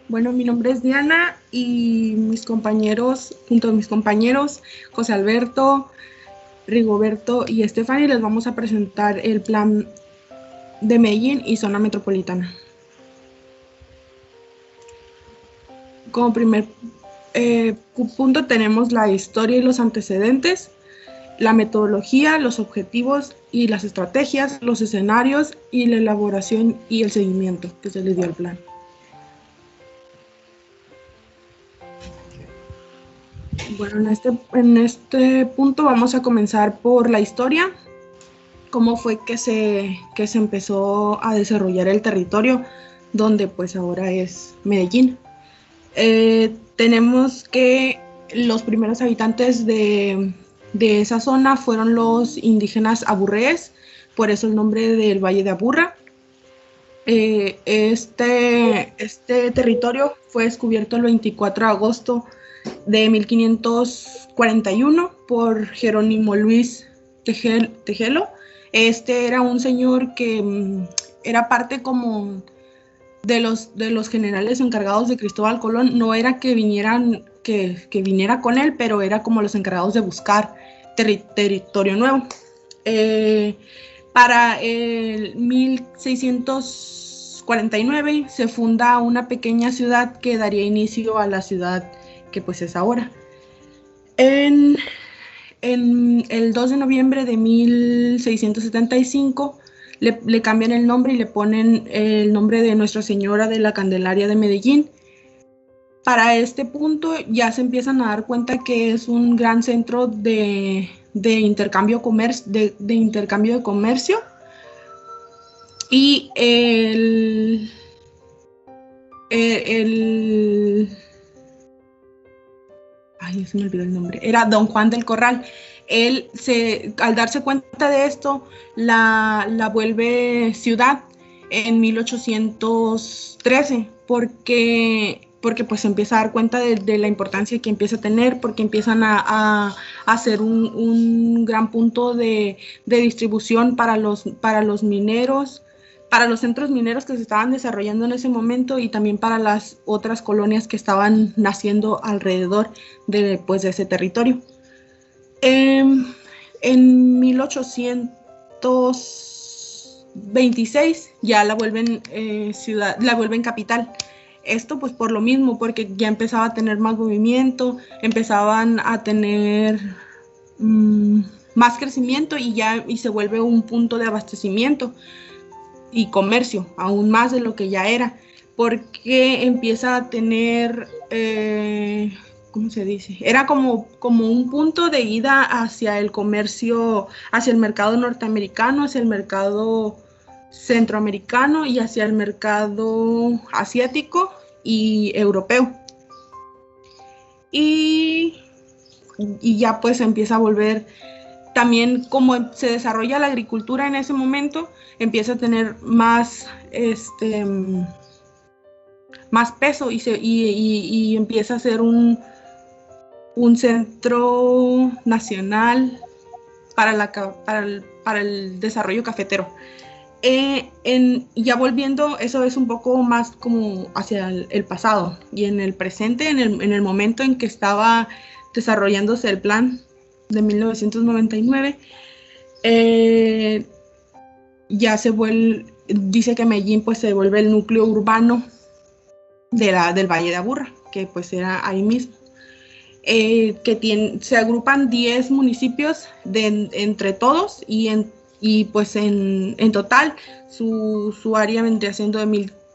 Bueno, mi nombre es Diana y junto a mis compañeros, José Alberto, Rigoberto y Estefany, les vamos a presentar el plan de Medellín y zona metropolitana. Como primer punto tenemos la historia y los antecedentes, la metodología, los objetivos y las estrategias, los escenarios y la elaboración y el seguimiento que se le dio al plan. Bueno, en este punto vamos a comenzar por la historia, cómo fue que se empezó a desarrollar el territorio donde pues ahora es Medellín. Tenemos que los primeros habitantes de esa zona fueron los indígenas aburrees, por eso el nombre del Valle de Aburra. Este territorio fue descubierto el 24 de agosto de 1541 por Jerónimo Luis Tejelo. Este era un señor que era parte como de los generales encargados de Cristóbal Colón. No era que viniera con él, pero era como los encargados de buscar territorio nuevo. Para el 1649 se funda una pequeña ciudad que daría inicio a la ciudad que pues es ahora. En el 2 de noviembre de 1675 le cambian el nombre y le ponen el nombre de Nuestra Señora de la Candelaria de Medellín. Para este punto ya se empiezan a dar cuenta que es un gran centro de intercambio de comercio, y ay, se me olvidó el nombre, era Don Juan del Corral. Al darse cuenta de esto, la vuelve ciudad en 1813, porque pues se empieza a dar cuenta de la importancia que empieza a tener, porque empiezan a hacer un gran punto de distribución para los mineros, para los centros mineros que se estaban desarrollando en ese momento, y también para las otras colonias que estaban naciendo alrededor de ese territorio. En 1826 ya la vuelven ciudad, la vuelven capital. Esto pues por lo mismo, porque ya empezaba a tener más movimiento, empezaban a tener más crecimiento, y se vuelve un punto de abastecimiento y comercio, aún más de lo que ya era, porque empieza a tener, ¿cómo se dice? Era como un punto de ida hacia el comercio, hacia el mercado norteamericano, hacia el mercado centroamericano y hacia el mercado asiático y europeo. Y ya pues empieza a volver, también como se desarrolla la agricultura en ese momento, empieza a tener más peso, y empieza a ser un centro nacional para el desarrollo cafetero. Ya volviendo, eso es un poco más como hacia el pasado, y en el presente, en el momento en que estaba desarrollándose el plan de 1999, ya dice que Medellín pues se vuelve el núcleo urbano del Valle de Aburra, que pues era ahí mismo. Se agrupan 10 municipios entre todos, y pues en total su área vendría siendo de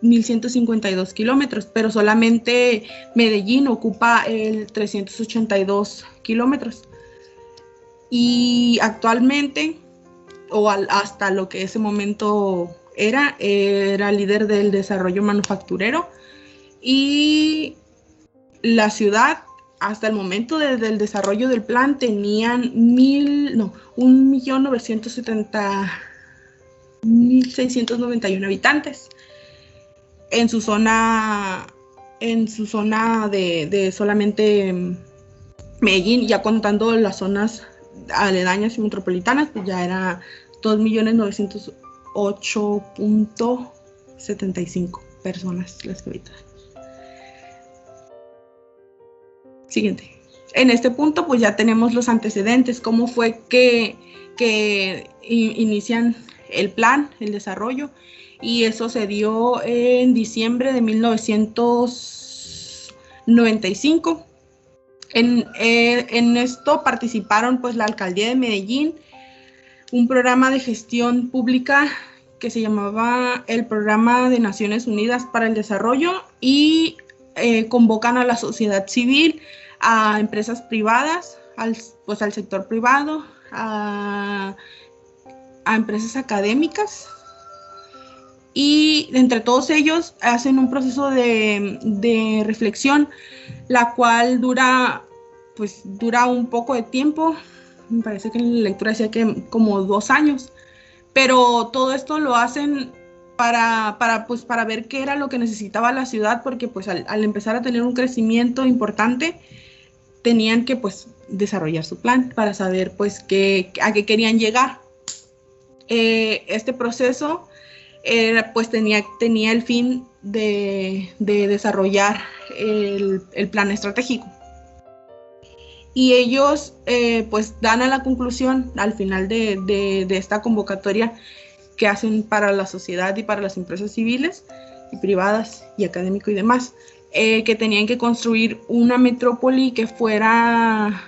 1,152 kilómetros, pero solamente Medellín ocupa el 382 kilómetros. Y actualmente, hasta lo que ese momento era líder del desarrollo manufacturero, y la ciudad hasta el momento del desarrollo del plan tenían 1,691,000 habitantes en su zona de solamente Medellín. Ya contando las zonas aledañas y metropolitanas, pues ya era 2,908,75 personas las que habitan. Siguiente. En este punto, pues ya tenemos los antecedentes, cómo fue que inician el plan, el desarrollo, y eso se dio en diciembre de 1995. En esto participaron pues la Alcaldía de Medellín, un programa de gestión pública que se llamaba el Programa de Naciones Unidas para el Desarrollo, y convocan a la sociedad civil, a empresas privadas, al sector privado, a empresas académicas, y entre todos ellos hacen un proceso de reflexión, la cual dura un poco de tiempo. Me parece que en la lectura decía que como 2 años, pero todo esto lo hacen para ver qué era lo que necesitaba la ciudad, porque pues al empezar a tener un crecimiento importante, tenían que pues desarrollar su plan para saber pues a qué querían llegar. Este proceso pues tenía el fin de desarrollar el plan estratégico. Y ellos pues dan a la conclusión al final de esta convocatoria que hacen para la sociedad y para las empresas civiles y privadas y académico y demás, que tenían que construir una metrópoli que fuera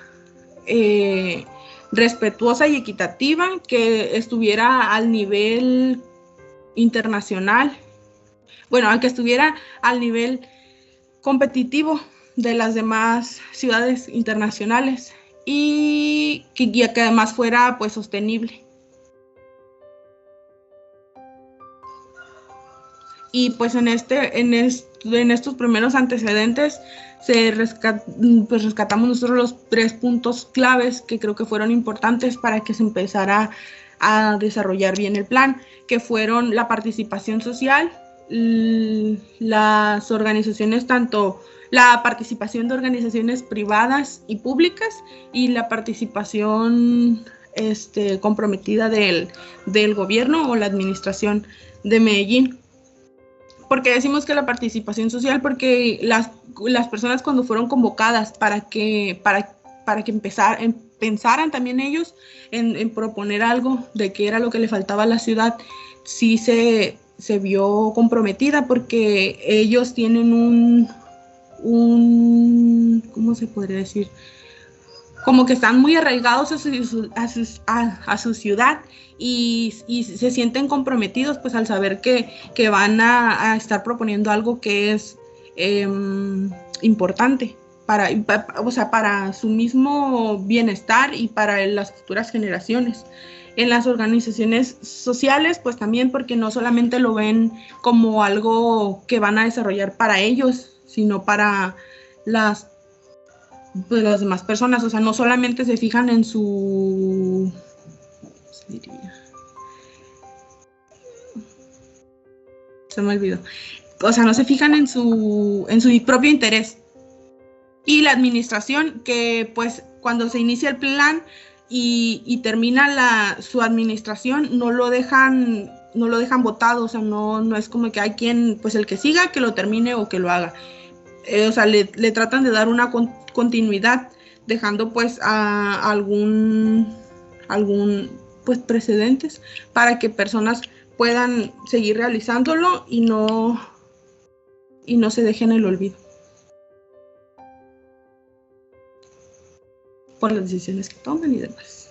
respetuosa y equitativa, que estuviera al nivel internacional, que estuviera al nivel competitivo de las demás ciudades internacionales, y que además fuera pues sostenible. Y pues en estos primeros antecedentes rescatamos nosotros los 3 puntos claves que creo que fueron importantes para que se empezara a desarrollar bien el plan, que fueron la participación social, las organizaciones, tanto la participación de organizaciones privadas y públicas, y la participación comprometida del gobierno o la administración de Medellín. ¿Por qué decimos que la participación social? Porque las personas, cuando fueron convocadas para que pensaran también ellos en proponer algo de qué era lo que le faltaba a la ciudad, sí se vio comprometida, porque ellos tienen ¿cómo se podría decir? Como que están muy arraigados a su ciudad, y se sienten comprometidos pues al saber que van a estar proponiendo algo que es importante para su mismo bienestar y para las futuras generaciones. En las organizaciones sociales pues también, porque no solamente lo ven como algo que van a desarrollar para ellos, sino para las demás personas. O sea, no solamente se fijan en su... ¿cómo se diría? Se me olvidó. O sea, no se fijan en su propio interés. Y la administración, que pues cuando se inicia el plan y termina su administración, no lo dejan votado. O sea, no es como que hay quien, pues el que siga, que lo termine o que lo haga. O sea, le tratan de dar una continuidad, dejando pues a algún pues precedentes para que personas puedan seguir realizándolo y no se dejen en el olvido por las decisiones que toman y demás.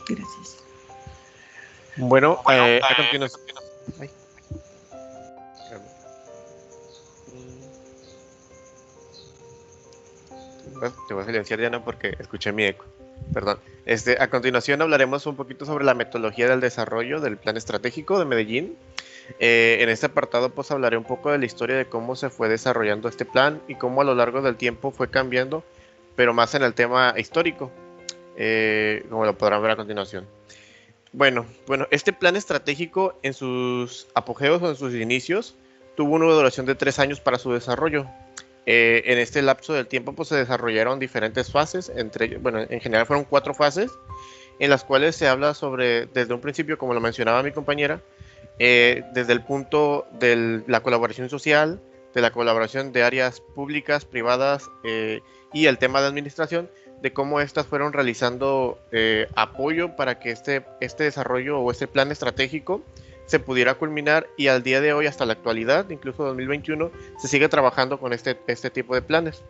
Gracias. Bueno, a continuación. Te voy a silenciar, Diana, porque escuché mi eco. Perdón. A continuación hablaremos un poquito sobre la metodología del desarrollo del plan estratégico de Medellín. En este apartado pues hablaré un poco de la historia de cómo se fue desarrollando este plan y cómo a lo largo del tiempo fue cambiando, pero más en el tema histórico, como lo podrán ver a continuación. Bueno, este plan estratégico en sus apogeos o en sus inicios tuvo una duración de 3 años para su desarrollo. En este lapso del tiempo pues se desarrollaron diferentes fases, en general fueron 4 fases, en las cuales se habla sobre, desde un principio, como lo mencionaba mi compañera, desde el punto de la colaboración social, de la colaboración de áreas públicas, privadas y el tema de administración, de cómo estas fueron realizando apoyo para que este desarrollo o este plan estratégico se pudiera culminar, y al día de hoy, hasta la actualidad, incluso 2021, se sigue trabajando con este tipo de planes.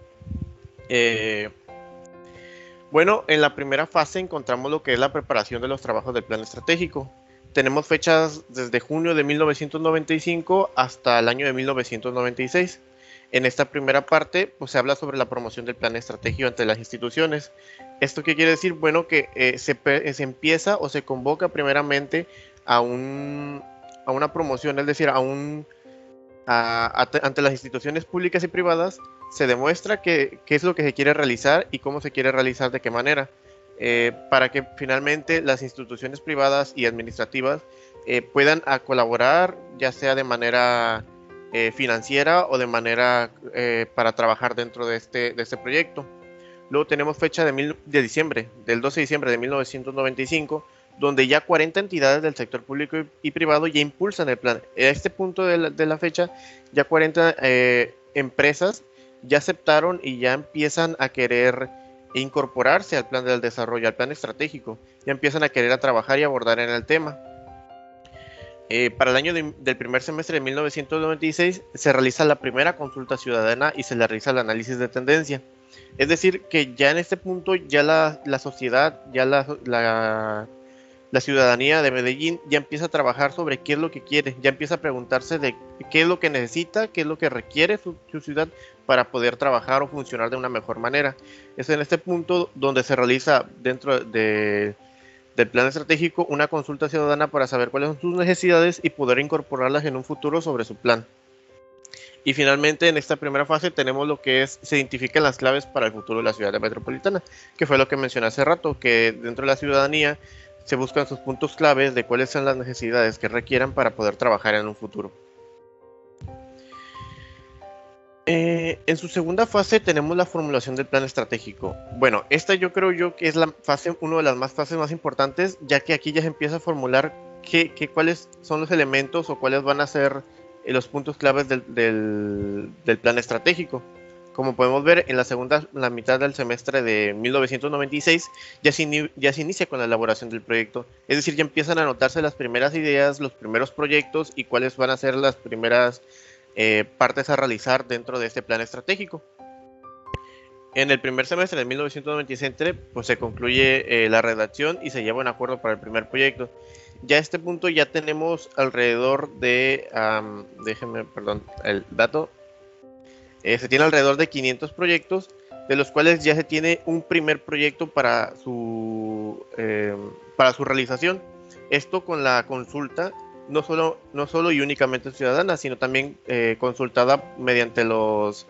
Bueno, en la primera fase encontramos lo que es la preparación de los trabajos del plan estratégico. Tenemos fechas desde junio de 1995 hasta el año de 1996. En esta primera parte, pues se habla sobre la promoción del plan estratégico ante las instituciones. ¿Esto qué quiere decir? Bueno, que se empieza o se convoca primeramente a una promoción, es decir, ante las instituciones públicas y privadas, se demuestra qué es lo que se quiere realizar y cómo se quiere realizar, de qué manera, para que finalmente las instituciones privadas y administrativas puedan colaborar, ya sea de manera financiera o de manera para trabajar dentro de este proyecto. Luego tenemos fecha de diciembre, del 12 de diciembre de 1995, donde ya 40 entidades del sector público y privado ya impulsan el plan. A este punto de la fecha, ya 40 empresas ya aceptaron y ya empiezan a querer incorporarse al plan del desarrollo, al plan estratégico. Ya empiezan a querer trabajar y abordar en el tema. Para el año del primer semestre de 1996 se realiza la primera consulta ciudadana y se le realiza el análisis de tendencia. Es decir, que ya en este punto ya la sociedad, ya la ciudadanía de Medellín ya empieza a trabajar sobre qué es lo que quiere, ya empieza a preguntarse de qué es lo que necesita, qué es lo que requiere su ciudad para poder trabajar o funcionar de una mejor manera. Es en este punto donde se realiza dentro del plan estratégico una consulta ciudadana para saber cuáles son sus necesidades y poder incorporarlas en un futuro sobre su plan. Y finalmente, en esta primera fase tenemos lo que se identifican las claves para el futuro de la ciudad metropolitana, que fue lo que mencioné hace rato, que dentro de la ciudadanía se buscan sus puntos claves de cuáles son las necesidades que requieran para poder trabajar en un futuro. En su segunda fase tenemos la formulación del plan estratégico. Bueno, esta yo creo que es una de las fases más importantes, ya que aquí ya se empieza a formular cuáles son los elementos o cuáles van a ser los puntos claves del plan estratégico. Como podemos ver, en la mitad del semestre de 1996 ya se inicia con la elaboración del proyecto. Es decir, ya empiezan a anotarse las primeras ideas, los primeros proyectos y cuáles van a ser las primeras partes a realizar dentro de este plan estratégico. En el primer semestre de 1997 pues se concluye la redacción y se lleva un acuerdo para el primer proyecto. Ya a este punto ya tenemos alrededor de, el dato, se tiene alrededor de 500 proyectos, de los cuales ya se tiene un primer proyecto para su realización. Esto con la consulta, no solo y únicamente ciudadana, sino también consultada mediante los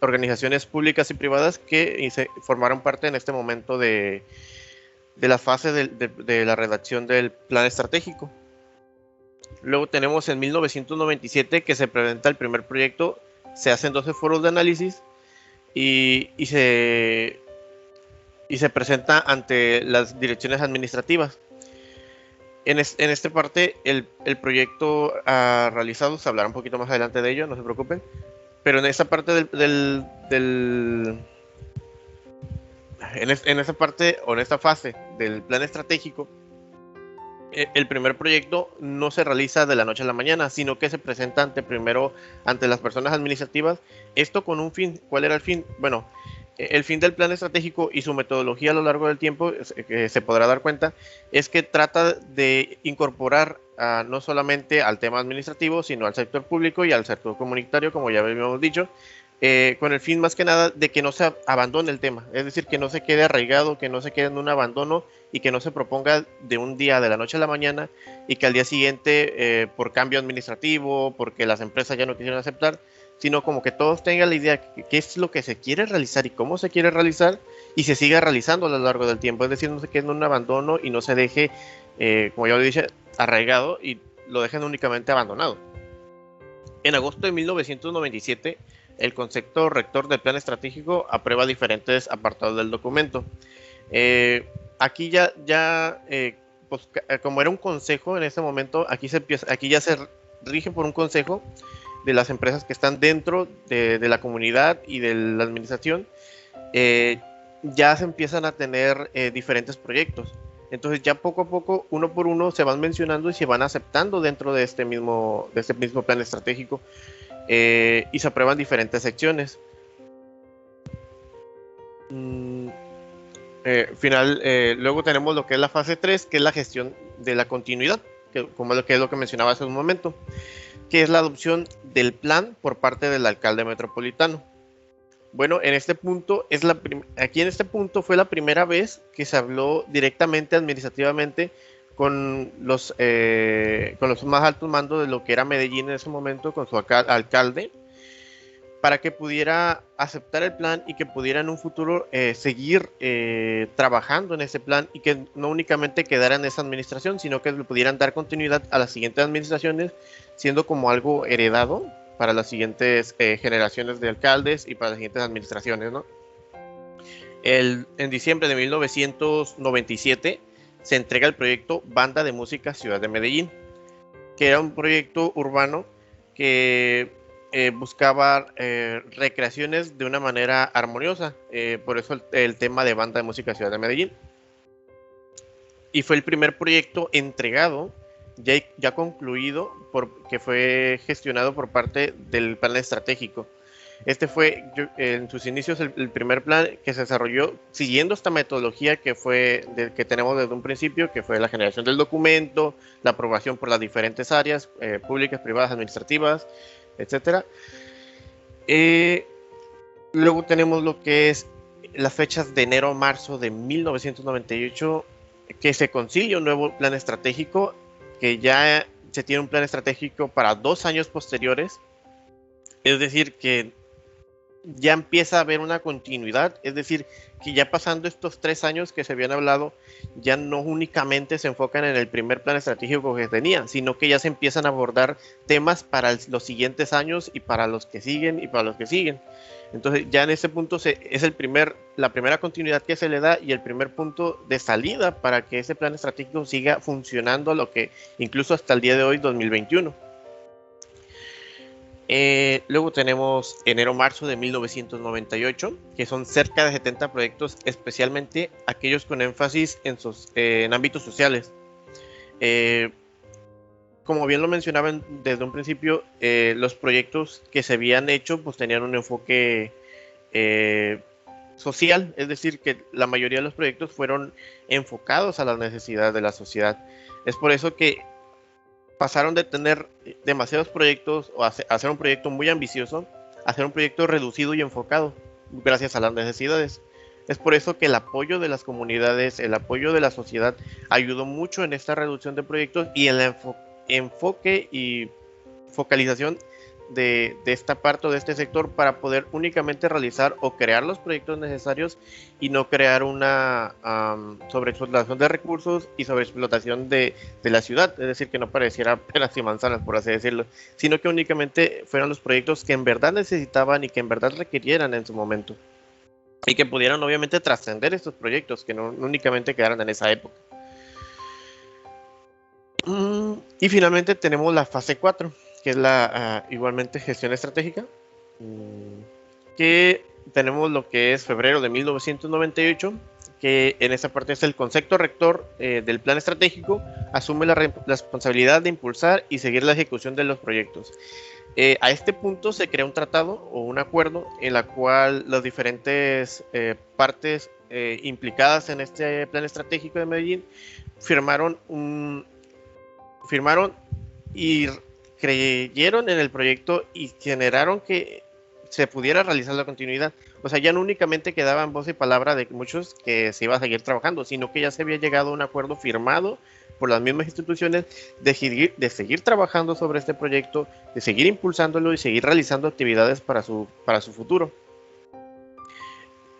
organizaciones públicas y privadas que se formaron parte en este momento de la fase de la redacción del plan estratégico. Luego tenemos en 1997 que se presenta el primer proyecto, se hacen 12 foros de análisis y se presenta ante las direcciones administrativas. En esta parte el proyecto realizado, se hablará un poquito más adelante de ello, no se preocupen, pero en esta parte en esta parte o en esta fase del plan estratégico, el primer proyecto no se realiza de la noche a la mañana, sino que se presenta primero ante las personas administrativas. Esto con un fin. ¿Cuál era el fin? Bueno, el fin del plan estratégico y su metodología a lo largo del tiempo, se podrá dar cuenta, es que trata de incorporar no solamente al tema administrativo, sino al sector público y al sector comunitario, como ya habíamos dicho, con el fin más que nada de que no se abandone el tema, es decir, que no se quede arraigado, que no se quede en un abandono y que no se proponga de un día, de la noche a la mañana, y que al día siguiente, por cambio administrativo, porque las empresas ya no quisieron aceptar, sino como que todos tengan la idea de qué es lo que se quiere realizar y cómo se quiere realizar, y se siga realizando a lo largo del tiempo, es decir, no se quede en un abandono y no se deje, como ya lo dije, arraigado y lo dejen únicamente abandonado. En agosto de 1997, el concepto rector del plan estratégico aprueba diferentes apartados del documento. Aquí pues, como era un consejo en ese momento, aquí ya se rige por un consejo de las empresas que están dentro de la comunidad y de la administración, ya se empiezan a tener diferentes proyectos. Entonces ya poco a poco, uno por uno, se van mencionando y se van aceptando dentro de este mismo plan estratégico, y se aprueban diferentes secciones. Luego tenemos lo que es la fase 3, que es la gestión de la continuidad, que es lo que mencionaba hace un momento, que es la adopción del plan por parte del alcalde metropolitano. Bueno, en este punto aquí en este punto fue la primera vez que se habló directamente administrativamente con los más altos mandos de lo que era Medellín en ese momento, con su alcalde, para que pudiera aceptar el plan y que pudiera en un futuro seguir trabajando en ese plan, y que no únicamente quedara en esa administración, sino que le pudieran dar continuidad a las siguientes administraciones, siendo como algo heredado para las siguientes generaciones de alcaldes y para las siguientes administraciones, ¿no? En diciembre de 1997 se entrega el proyecto Banda de Música Ciudad de Medellín, que era un proyecto urbano que buscaba recreaciones de una manera armoniosa, por eso el tema de Banda de Música Ciudad de Medellín. Y fue el primer proyecto entregado, ya concluido, que fue gestionado por parte del plan estratégico. Este fue en sus inicios el primer plan que se desarrolló siguiendo esta metodología que tenemos desde un principio, que fue la generación del documento, la aprobación por las diferentes áreas públicas, privadas, administrativas, etcétera. Luego tenemos lo que es las fechas de enero a marzo de 1998, que se concilia un nuevo plan estratégico, que ya se tiene un plan estratégico para 2 años posteriores, es decir, que ya empieza a haber una continuidad, es decir, que ya pasando estos 3 años que se habían hablado, ya no únicamente se enfocan en el primer plan estratégico que tenían, sino que ya se empiezan a abordar temas para los siguientes años y para los que siguen y para los que siguen. Entonces ya en ese punto es la primera continuidad que se le da y el primer punto de salida para que ese plan estratégico siga funcionando, lo que incluso hasta el día de hoy, 2021. Luego tenemos enero-marzo de 1998, que son cerca de 70 proyectos, especialmente aquellos con énfasis en ámbitos sociales. Como bien lo mencionaban desde un principio, los proyectos que se habían hecho pues tenían un enfoque social, es decir, que la mayoría de los proyectos fueron enfocados a las necesidades de la sociedad. Es por eso que pasaron de tener demasiados proyectos o hacer un proyecto muy ambicioso a hacer un proyecto reducido y enfocado gracias a las necesidades. Es por eso que el apoyo de las comunidades, el apoyo de la sociedad ayudó mucho en esta reducción de proyectos y en el enfoque y focalización de esta parte o de este sector para poder únicamente realizar o crear los proyectos necesarios y no crear una sobreexplotación de recursos y sobreexplotación de la ciudad, es decir, que no pareciera peras y manzanas, por así decirlo, sino que únicamente fueran los proyectos que en verdad necesitaban y que en verdad requirieran en su momento y que pudieran obviamente trascender estos proyectos, que no únicamente quedaran en esa época. Y finalmente tenemos la fase 4, que es la igualmente gestión estratégica, que tenemos lo que es febrero de 1998, que en esta parte es el concepto rector del plan estratégico, asume la responsabilidad de impulsar y seguir la ejecución de los proyectos. A este punto se crea un tratado o un acuerdo en la cual las diferentes partes implicadas en este plan estratégico de Medellín firmaron y creyeron en el proyecto y generaron que se pudiera realizar la continuidad. O sea, ya no únicamente quedaba en voz y palabra de muchos que se iba a seguir trabajando, sino que ya se había llegado a un acuerdo firmado por las mismas instituciones de seguir trabajando sobre este proyecto, de seguir impulsándolo y seguir realizando actividades para su futuro.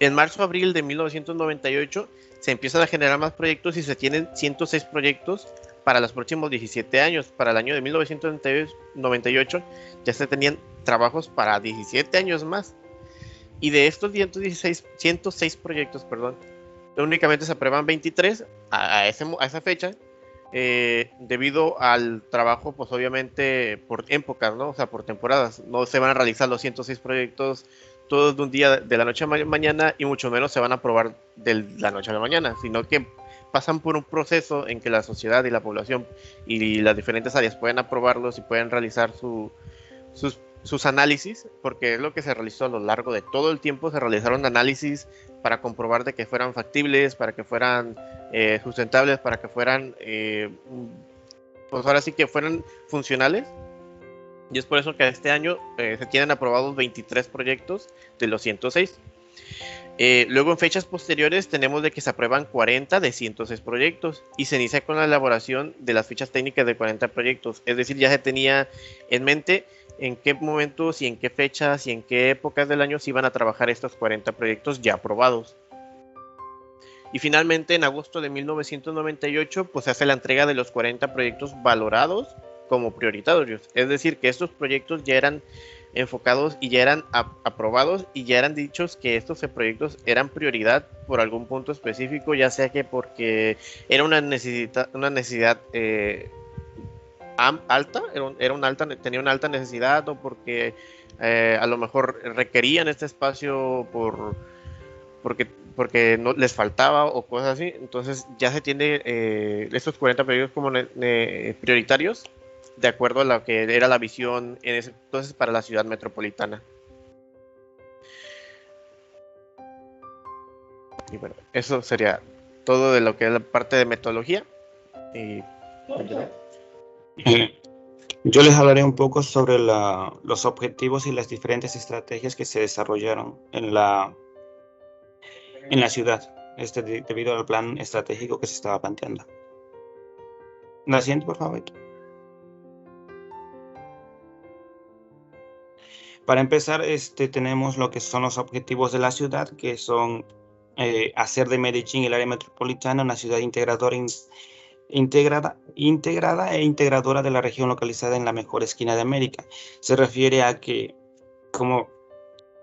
En marzo-abril de 1998 se empiezan a generar más proyectos y se tienen 106 proyectos para los próximos 17 años. Para el año de 1998 ya se tenían trabajos para 17 años más. Y de estos 106 proyectos, únicamente se aprueban 23 a esa fecha, debido al trabajo, pues obviamente por épocas, ¿no? O sea, por temporadas. No se van a realizar los 106 proyectos todos de un día de la noche a mañana y mucho menos se van a aprobar de la noche a la mañana, sino que pasan por un proceso en que la sociedad y la población y las diferentes áreas pueden aprobarlos y pueden realizar sus análisis, porque es lo que se realizó a lo largo de todo el tiempo. Se realizaron análisis para comprobar de que fueran factibles, para que fueran sustentables, para que fueran, pues ahora sí que fueran funcionales. Y es por eso que este año se tienen aprobados 23 proyectos de los 106. Luego en fechas posteriores tenemos de que se aprueban 40 de 106 proyectos y se inicia con la elaboración de las fichas técnicas de 40 proyectos. Es decir, ya se tenía en mente en qué momentos y en qué fechas y en qué épocas del año se iban a trabajar estos 40 proyectos ya aprobados. Y finalmente en agosto de 1998 pues se hace la entrega de los 40 proyectos valorados como prioritarios. Es decir, que estos proyectos ya eran enfocados y ya eran aprobados y ya eran dichos que estos proyectos eran prioridad por algún punto específico, ya sea que porque era una necesidad alta, tenía una alta necesidad, o porque a lo mejor requerían este espacio porque no les faltaba o cosas así. Entonces ya se tiene estos 40 proyectos como prioritarios de acuerdo a lo que era la visión en ese entonces para la ciudad metropolitana. Y bueno, eso sería todo de lo que es la parte de metodología. Y yo les hablaré un poco sobre los objetivos y las diferentes estrategias que se desarrollaron en la ciudad, debido al plan estratégico que se estaba planteando. La siguiente, por favor. Para empezar, tenemos lo que son los objetivos de la ciudad, que son hacer de Medellín, el área metropolitana, una ciudad integrada e integradora de la región localizada en la mejor esquina de América. Se refiere a que, como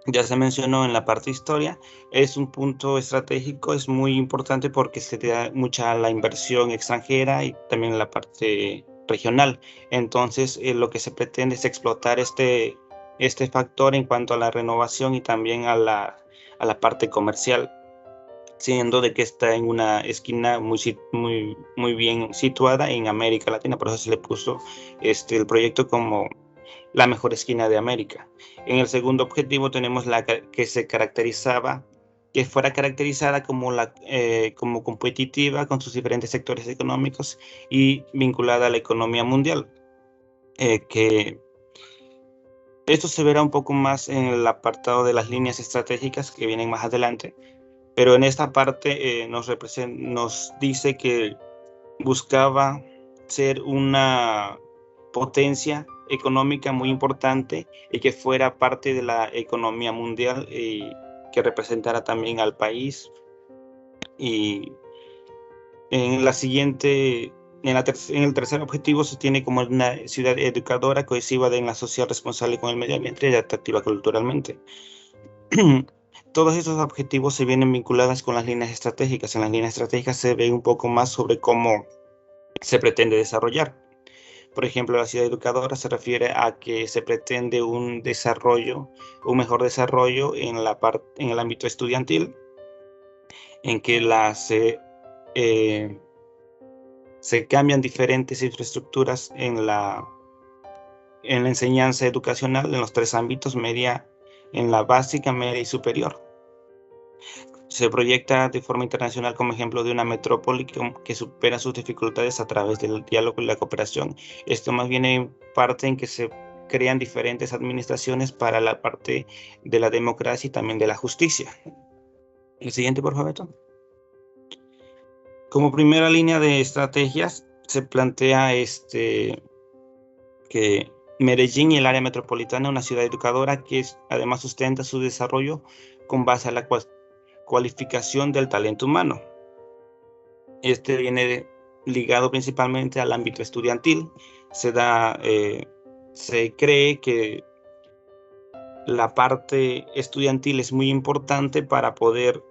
ya se mencionó en la parte de historia, es un punto estratégico, es muy importante porque se da mucha la inversión extranjera y también en la parte regional. Entonces, lo que se pretende es explotar este factor en cuanto a la renovación y también a la parte comercial, siendo de que está en una esquina muy bien situada en América Latina. Por eso se le puso el proyecto como la mejor esquina de América. En el segundo objetivo tenemos que fuera caracterizada como competitiva con sus diferentes sectores económicos y vinculada a la economía mundial. Que esto se verá un poco más en el apartado de las líneas estratégicas que vienen más adelante, pero en esta parte nos dice que buscaba ser una potencia económica muy importante y que fuera parte de la economía mundial y que representara también al país. Y en el tercer objetivo se tiene como una ciudad educadora, cohesiva, en la sociedad, responsable con el medio ambiente y atractiva culturalmente. Todos estos objetivos se vienen vinculados con las líneas estratégicas. En las líneas estratégicas se ve un poco más sobre cómo se pretende desarrollar. Por ejemplo, la ciudad educadora se refiere a que se pretende un mejor desarrollo en el ámbito estudiantil, en que se cambian diferentes infraestructuras en la enseñanza educacional en los tres ámbitos: media, en la básica, media y superior. Se proyecta de forma internacional como ejemplo de una metrópoli que supera sus dificultades a través del diálogo y la cooperación. Esto más bien en parte en que se crean diferentes administraciones para la parte de la democracia y también de la justicia. El siguiente, por favor. Como primera línea de estrategias se plantea que Medellín y el área metropolitana, una ciudad educadora que además sustenta su desarrollo con base a la cualificación del talento humano. Viene ligado principalmente al ámbito estudiantil. Se cree que la parte estudiantil es muy importante para poder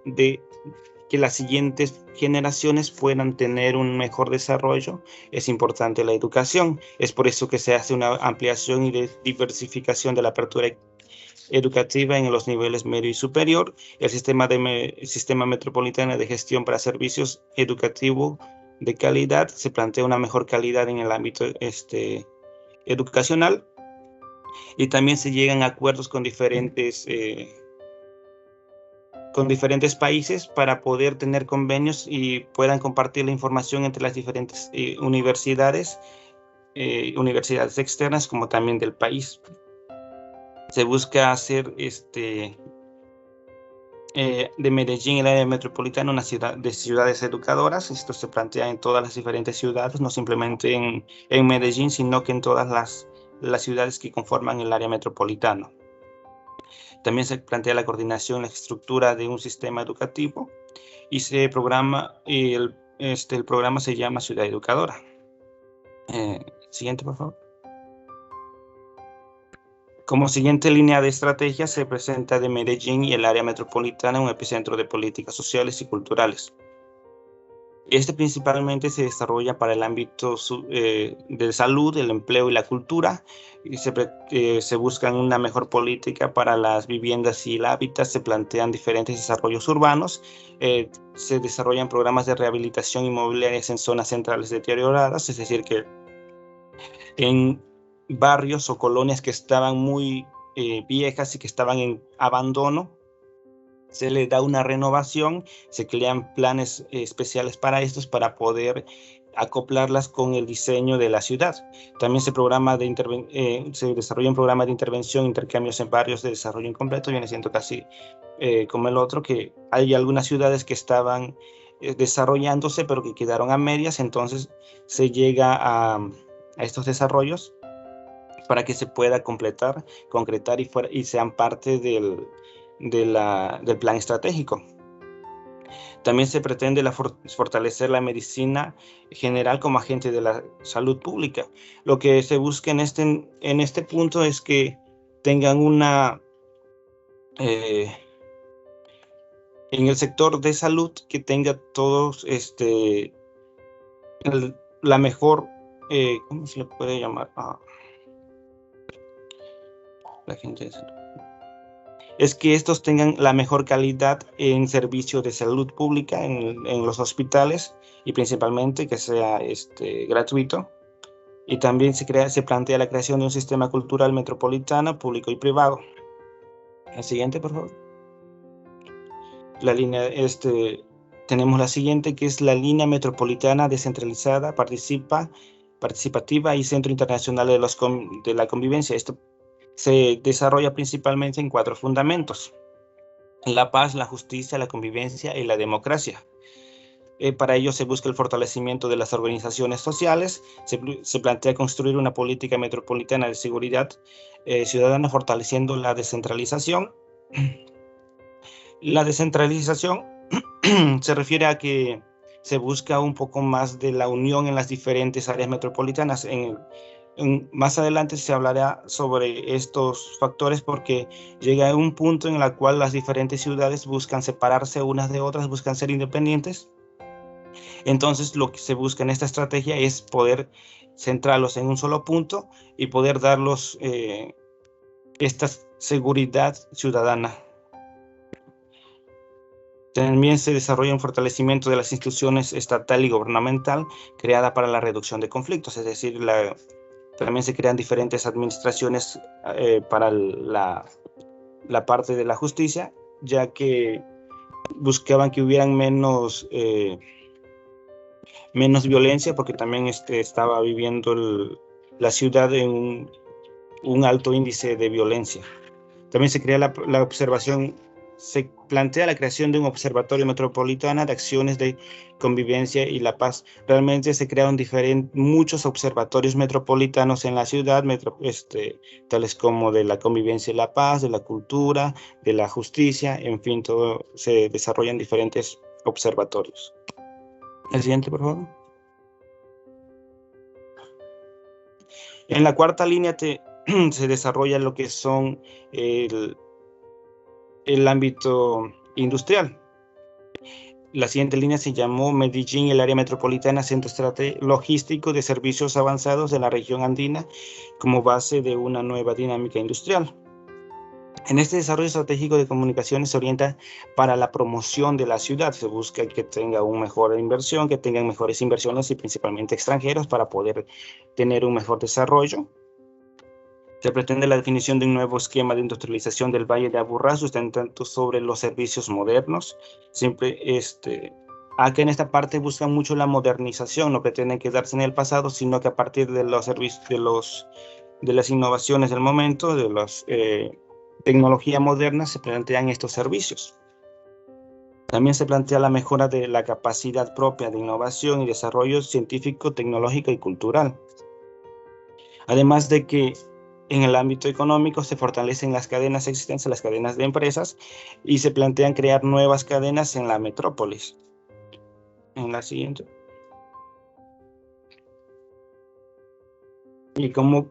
que las siguientes generaciones puedan tener un mejor desarrollo, es importante la educación. Es por eso que se hace una ampliación y diversificación de la apertura educativa en los niveles medio y superior. El sistema metropolitano de gestión para servicios educativos de calidad, se plantea una mejor calidad en el ámbito educacional, y también se llegan a acuerdos con diferentes países para poder tener convenios y puedan compartir la información entre las diferentes universidades externas como también del país. Se busca hacer de Medellín, el área metropolitana, una ciudad de ciudades educadoras. Esto se plantea en todas las diferentes ciudades, no simplemente en Medellín, sino que en todas las ciudades que conforman el área metropolitana. También se plantea la coordinación, la estructura de un sistema educativo, y se programa, el programa se llama Ciudad Educadora. Siguiente, por favor. Como siguiente línea de estrategia se presenta de Medellín y el área metropolitana un epicentro de políticas sociales y culturales. Este principalmente se desarrolla para el ámbito de salud, el empleo y la cultura. Y se busca una mejor política para las viviendas y el hábitat. Se plantean diferentes desarrollos urbanos. Se desarrollan programas de rehabilitación inmobiliaria en zonas centrales deterioradas, es decir, que en barrios o colonias que estaban muy viejas y que estaban en abandono, se le da una renovación, se crean planes especiales para estos, para poder acoplarlas con el diseño de la ciudad. También se desarrolla un programa de intervención, intercambios en barrios de desarrollo incompleto. Viene siendo casi como el otro, que hay algunas ciudades que estaban desarrollándose pero que quedaron a medias. Entonces se llega a estos desarrollos para que se pueda concretar y sean parte del plan estratégico. También se pretende fortalecer la medicina general como agente de la salud pública. Lo que se busca en este punto es que tengan en el sector de salud, que tenga todos la mejor, ¿cómo se le puede llamar? La gente de salud. Es que estos tengan la mejor calidad en servicio de salud pública en los hospitales, y principalmente que sea gratuito. Y también se plantea la creación de un sistema cultural metropolitano, público y privado. El siguiente, por favor. La línea, tenemos la siguiente, que es la línea metropolitana descentralizada, participativa y centro internacional de la convivencia. Esto se desarrolla principalmente en 4 fundamentos: la paz, la justicia, la convivencia y la democracia. Para ello se busca el fortalecimiento de las organizaciones sociales. Se plantea construir una política metropolitana de seguridad ciudadana, fortaleciendo la descentralización. La descentralización se refiere a que se busca un poco más de la unión en las diferentes áreas metropolitanas. Más adelante se hablará sobre estos factores, porque llega un punto en el cual las diferentes ciudades buscan separarse unas de otras, buscan ser independientes. Entonces lo que se busca en esta estrategia es poder centrarlos en un solo punto y poder darlos esta seguridad ciudadana. También se desarrolla un fortalecimiento de las instituciones estatal y gubernamental creada para la reducción de conflictos, es decir, también se crean diferentes administraciones para la parte de la justicia, ya que buscaban que hubieran menos violencia, porque también estaba viviendo la ciudad en un alto índice de violencia. También se crea la observación. Se plantea la creación de un observatorio metropolitano de acciones de convivencia y la paz. Realmente se crearon muchos observatorios metropolitanos en la ciudad, tales como de la convivencia y la paz, de la cultura, de la justicia, en fin, todo se desarrollan diferentes observatorios. El siguiente, por favor. En la 4ª línea se desarrolla lo que son el ámbito industrial. la siguiente línea se llamó Medellín, el área metropolitana, centro logístico de servicios avanzados de la región andina, como base de una nueva dinámica industrial. En este desarrollo estratégico de comunicaciones se orienta para la promoción de la ciudad. Se busca que tenga una mejor inversión, que tengan mejores inversiones y principalmente extranjeros para poder tener un mejor desarrollo. Se pretende la definición de un nuevo esquema de industrialización del Valle de Aburrá, sustentando sobre los servicios modernos. Siempre acá en esta parte buscan mucho la modernización, no pretenden quedarse en el pasado, sino que a partir de los servicios, de las innovaciones del momento, de las tecnología moderna, se plantean estos servicios. También se plantea la mejora de la capacidad propia de innovación y desarrollo científico, tecnológico y cultural. Además de que en el ámbito económico se fortalecen las cadenas existentes, las cadenas de empresas, y se plantean crear nuevas cadenas en la metrópolis. En la siguiente. Y como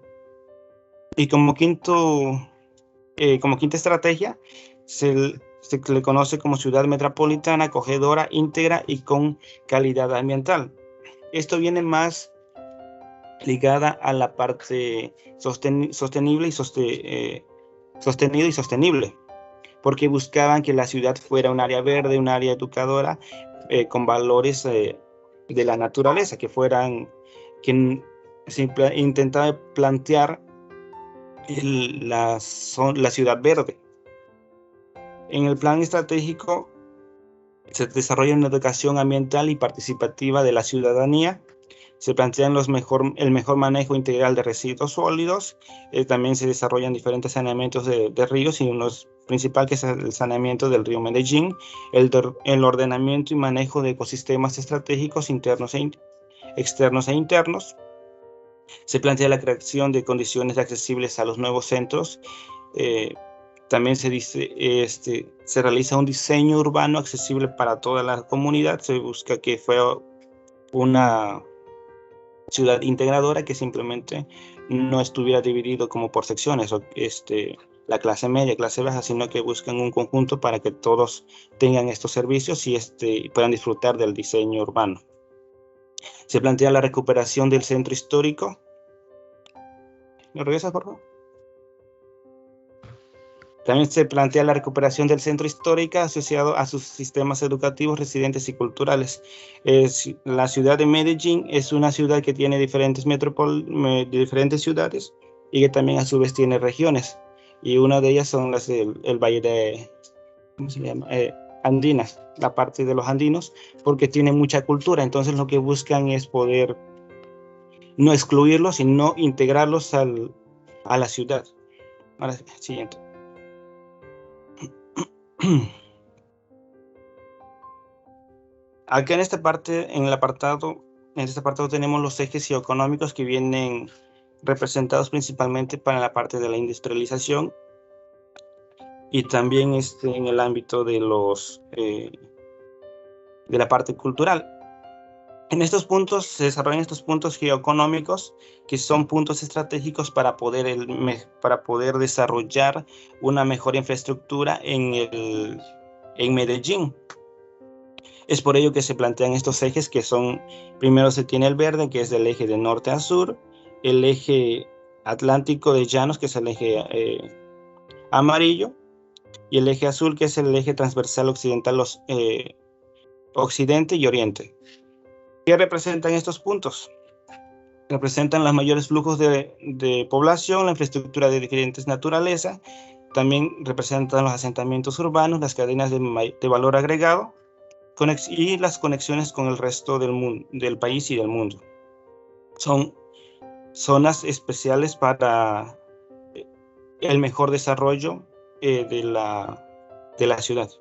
quinta estrategia, se le conoce como ciudad metropolitana, acogedora, íntegra y con calidad ambiental. Esto viene más ligada a la parte sostenible y sostenible, porque buscaban que la ciudad fuera un área verde, un área educadora, con valores de la naturaleza, que se intentaba plantear la ciudad verde. En el plan estratégico se desarrolla una educación ambiental y participativa de la ciudadanía. Se plantean el mejor manejo integral de residuos sólidos. También se desarrollan diferentes saneamientos de ríos, y uno principal, que es el saneamiento del río Medellín, el ordenamiento y manejo de ecosistemas estratégicos externos e internos. Se plantea la creación de condiciones accesibles a los nuevos centros. También se realiza un diseño urbano accesible para toda la comunidad. Se busca que fuera una ciudad integradora, que simplemente no estuviera dividido como por secciones, la clase media, clase baja, sino que buscan un conjunto para que todos tengan estos servicios y puedan disfrutar del diseño urbano. Se plantea la recuperación del centro histórico. ¿Me regresas, por favor? También se plantea la recuperación del centro histórico asociado a sus sistemas educativos, residentes y culturales. La ciudad de Medellín es una ciudad que tiene diferentes ciudades, y que también a su vez tiene regiones. Y una de ellas son las del Valle de, ¿cómo se llama? Andinas, la parte de los andinos, porque tiene mucha cultura. Entonces lo que buscan es poder no excluirlos, sino integrarlos a la ciudad. Ahora, siguiente. Acá en este apartado tenemos los ejes geoeconómicos, que vienen representados principalmente para la parte de la industrialización, y también en el ámbito de la parte cultural. En estos puntos se desarrollan estos puntos geoeconómicos, que son puntos estratégicos para poder desarrollar una mejor infraestructura en Medellín. Es por ello que se plantean estos ejes, que son: primero se tiene el verde, que es del eje de norte a sur; el eje atlántico de llanos, que es el eje amarillo; y el eje azul, que es el eje transversal occidental, occidente y oriente. ¿Qué representan estos puntos? Representan los mayores flujos de población, la infraestructura de diferentes naturaleza. También representan los asentamientos urbanos, las cadenas de valor agregado, y las conexiones con el resto del país y del mundo. Son zonas especiales para el mejor desarrollo de la ciudad.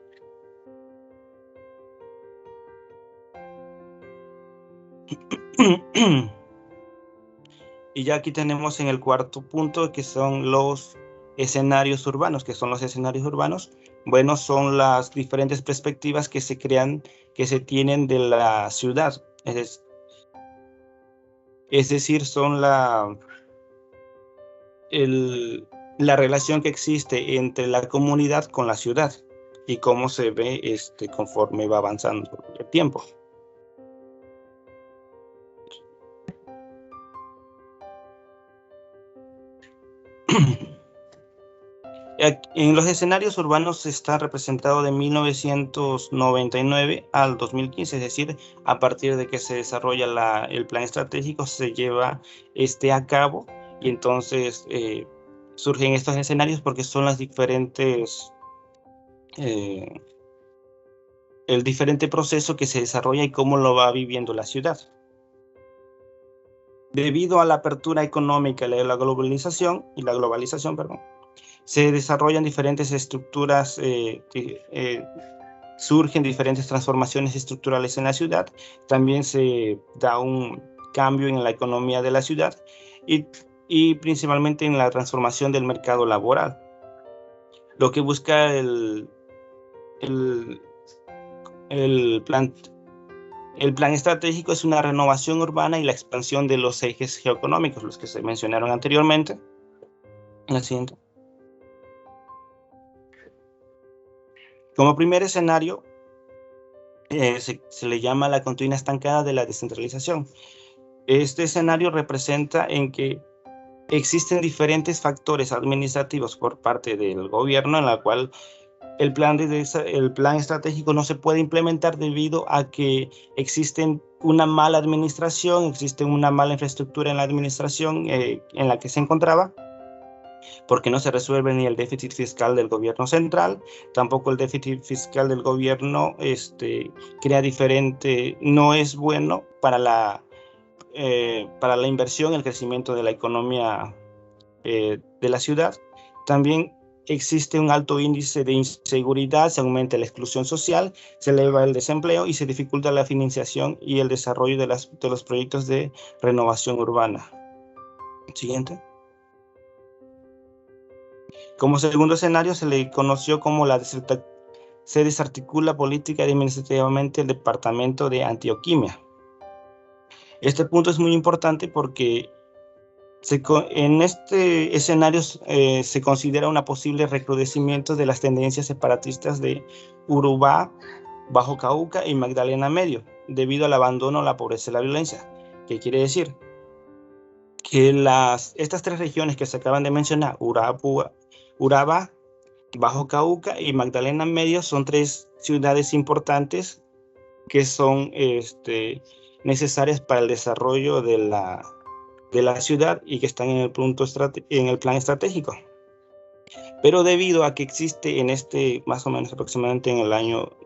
Y ya aquí tenemos en el cuarto punto, que son los escenarios urbanos. ¿Qué son los escenarios urbanos? Bueno, son las diferentes perspectivas que se tienen de la ciudad. Es decir, son la relación que existe entre la comunidad con la ciudad, y cómo se ve conforme va avanzando tiempo. En los escenarios urbanos está representado de 1999 al 2015, es decir, a partir de que se desarrolla el plan estratégico, se lleva a cabo, y entonces surgen estos escenarios porque son las diferentes, el diferente proceso que se desarrolla y cómo lo va viviendo la ciudad. Debido a la apertura económica y la globalización, perdón, se desarrollan diferentes estructuras, surgen diferentes transformaciones estructurales en la ciudad, también se da un cambio en la economía de la ciudad y principalmente en la transformación del mercado laboral. Lo que busca el plan estratégico es una renovación urbana y la expansión de los ejes geoeconómicos, los que se mencionaron anteriormente. La siguiente. Como primer escenario, se le llama la continua estancada de la descentralización. Este escenario representa en que existen diferentes factores administrativos por parte del gobierno en la cual el plan estratégico no se puede implementar debido a que existe una mala administración, existe una mala infraestructura en la administración en la que se encontraba, porque no se resuelve ni el déficit fiscal del gobierno central, tampoco el déficit fiscal del gobierno crea diferente, no es bueno para la inversión, el crecimiento de la economía de la ciudad. También existe un alto índice de inseguridad, se aumenta la exclusión social, se eleva el desempleo y se dificulta la financiación y el desarrollo de los proyectos de renovación urbana. Siguiente. Como segundo escenario se le conoció como se desarticula política y administrativamente el departamento de Antioquia. Este punto es muy importante porque en este escenario se considera un posible recrudecimiento de las tendencias separatistas de Urubá, Bajo Cauca y Magdalena Medio, debido al abandono, la pobreza y la violencia. ¿Qué quiere decir? Que estas tres regiones que se acaban de mencionar, Urabá, Bajo Cauca y Magdalena Medio, son tres ciudades importantes que son necesarias para el desarrollo de la ciudad y que están en el plan estratégico. Pero debido a que existe más o menos aproximadamente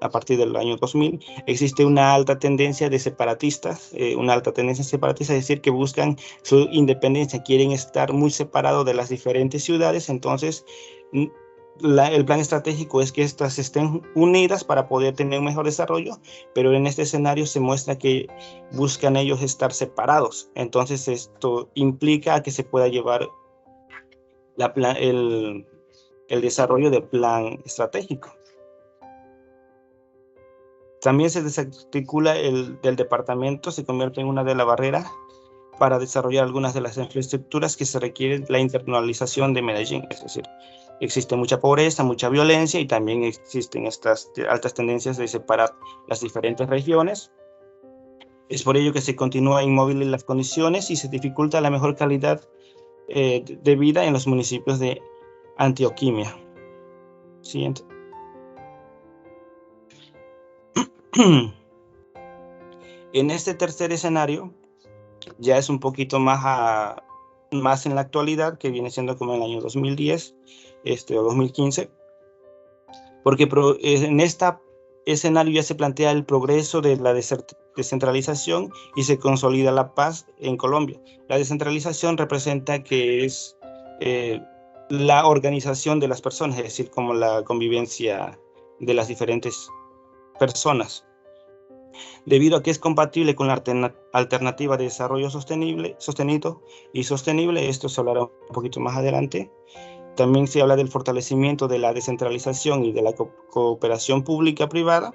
a partir del año 2000, existe una alta tendencia de separatistas, es decir, que buscan su independencia, quieren estar muy separados de las diferentes ciudades. Entonces el plan estratégico es que estas estén unidas para poder tener un mejor desarrollo, pero en este escenario se muestra que buscan ellos estar separados. Entonces esto implica que se pueda llevar el desarrollo del plan estratégico. También se desarticula del departamento, se convierte en una de la barrera para desarrollar algunas de las infraestructuras que se requieren la internalización de Medellín. Es decir, existe mucha pobreza, mucha violencia y también existen estas altas tendencias de separar las diferentes regiones. Es por ello que se continúa inmóvil en las condiciones y se dificulta la mejor calidad de vida en los municipios de Antioquia. Siguiente. En este tercer escenario ya es un poquito más en la actualidad, que viene siendo como en el año 2010 o 2015, porque en este escenario ya se plantea el progreso de la descentralización y se consolida la paz en Colombia. La descentralización representa que es la organización de las personas, es decir, como la convivencia de las diferentes personas. Debido a que es compatible con la alternativa de desarrollo sostenido y sostenible, esto se hablará un poquito más adelante. También se habla del fortalecimiento de la descentralización y de la cooperación pública-privada.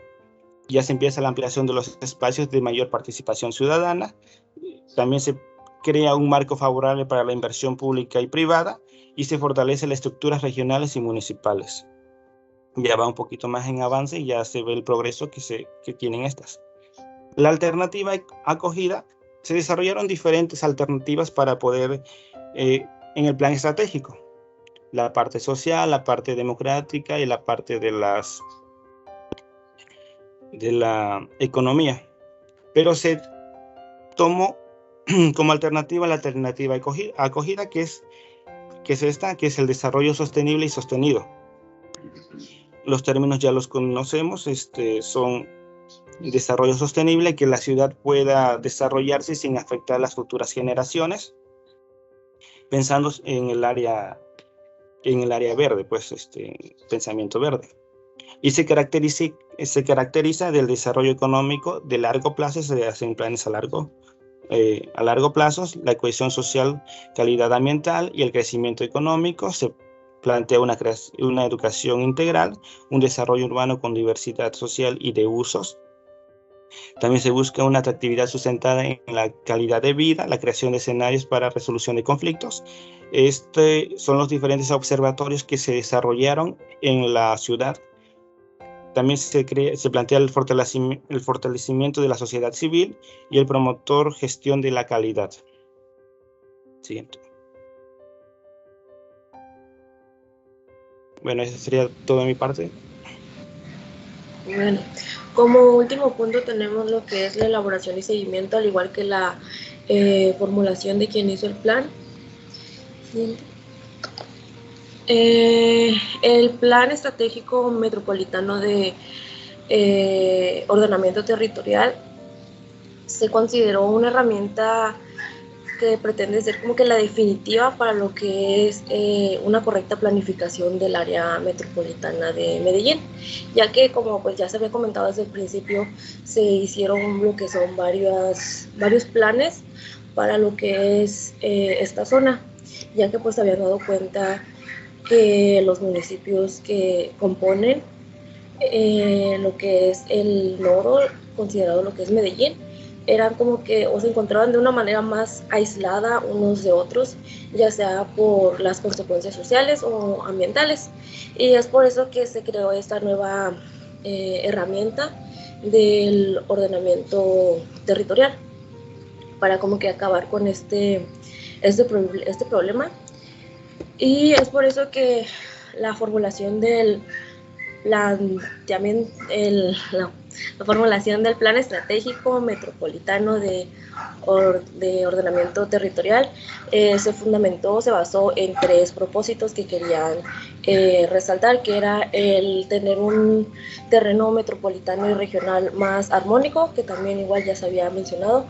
Ya se empieza la ampliación de los espacios de mayor participación ciudadana. También se crea un marco favorable para la inversión pública y privada y se fortalece las estructuras regionales y municipales. Ya va un poquito más en avance y ya se ve el progreso que tienen estas. La alternativa acogida, se desarrollaron diferentes alternativas para poder, en el plan estratégico, la parte social, la parte democrática y la parte de la economía. Pero se tomó como alternativa la alternativa acogida, que es esta, que es el desarrollo sostenible y sostenido. Los términos ya los conocemos, son desarrollo sostenible, que la ciudad pueda desarrollarse sin afectar a las futuras generaciones, pensando en el área verde, pues pensamiento verde. Y se caracteriza del desarrollo económico de largo plazo, se hacen planes a largo plazo, la cohesión social, calidad ambiental y el crecimiento económico. Se plantea una educación integral, un desarrollo urbano con diversidad social y de usos. También se busca una atractividad sustentada en la calidad de vida, la creación de escenarios para resolución de conflictos. Son los diferentes observatorios que se desarrollaron en la ciudad. También se plantea el fortalecimiento de la sociedad civil y el promotor gestión de la calidad. Siguiente. Bueno, eso sería todo de mi parte. Bueno, como último punto tenemos lo que es la elaboración y seguimiento, al igual que la formulación de quien hizo el plan. Siguiente. El Plan Estratégico Metropolitano de Ordenamiento Territorial se consideró una herramienta que pretende ser como que la definitiva para lo que es una correcta planificación del área metropolitana de Medellín, ya que, como pues ya se había comentado desde el principio, se hicieron lo que son varios planes para lo que es esta zona, ya que pues se habían dado cuenta que los municipios que componen lo que es el nodo, considerado lo que es Medellín, eran como que o se encontraban de una manera más aislada unos de otros, ya sea por las consecuencias sociales o ambientales. Y es por eso que se creó esta nueva herramienta del ordenamiento territorial, para como que acabar con este problema. Y es por eso que la formulación del planteamiento, la formulación del Plan Estratégico Metropolitano de Ordenamiento Territorial se basó en 3 propósitos que querían resaltar, que era el tener un terreno metropolitano y regional más armónico, que también igual ya se había mencionado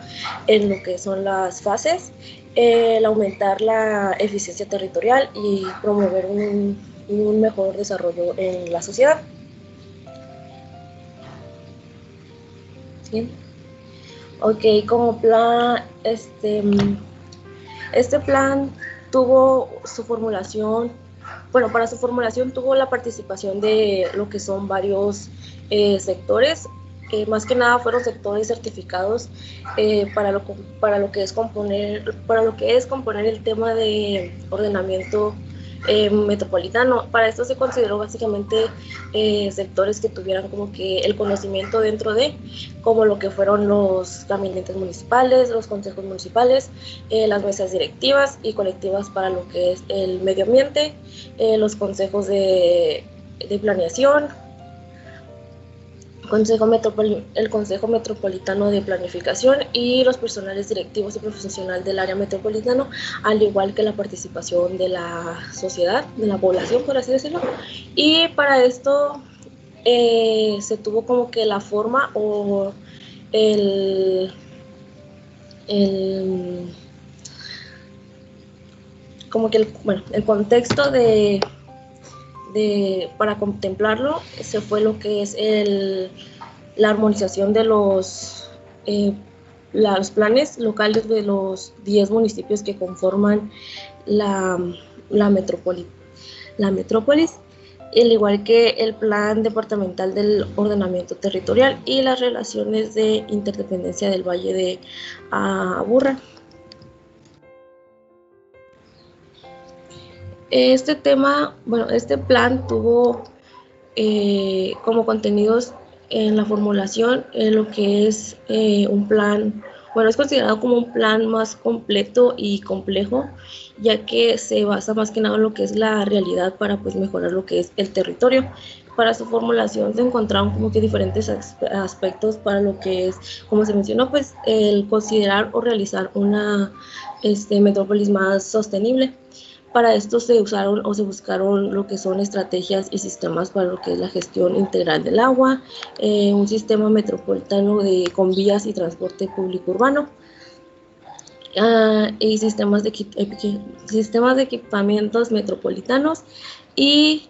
en lo que son las fases, el aumentar la eficiencia territorial y promover un mejor desarrollo en la sociedad. ¿Sí? Ok, como plan, este plan tuvo su formulación, bueno, para su formulación tuvo la participación de lo que son varios sectores, más que nada fueron sectores certificados para lo que es componer el tema de ordenamiento metropolitano. Para esto se consideró básicamente sectores que tuvieran como que el conocimiento dentro de, como lo que fueron los gabinetes municipales, los consejos municipales, las mesas directivas y colectivas para lo que es el medio ambiente, los consejos de planeación, el Consejo Metropolitano de Planificación y los personales directivos y profesionales del área metropolitano, al igual que la participación de la sociedad, de la población, por así decirlo. Y para esto se tuvo como que la forma o el contexto para contemplarlo, se fue lo que es la armonización de los planes locales de los 10 municipios que conforman la metrópolis, al igual que el plan departamental del ordenamiento territorial y las relaciones de interdependencia del Valle de Aburrá. Este plan tuvo como contenidos en la formulación lo que es un plan, bueno, es considerado como un plan más completo y complejo, ya que se basa más que nada en lo que es la realidad para pues mejorar lo que es el territorio. Para su formulación se encontraron como que diferentes aspectos para lo que es, como se mencionó, pues el considerar o realizar una metrópolis más sostenible. Para esto se usaron o se buscaron lo que son estrategias y sistemas para lo que es la gestión integral del agua, un sistema metropolitano con vías y transporte público urbano, y sistemas de equipamientos metropolitanos y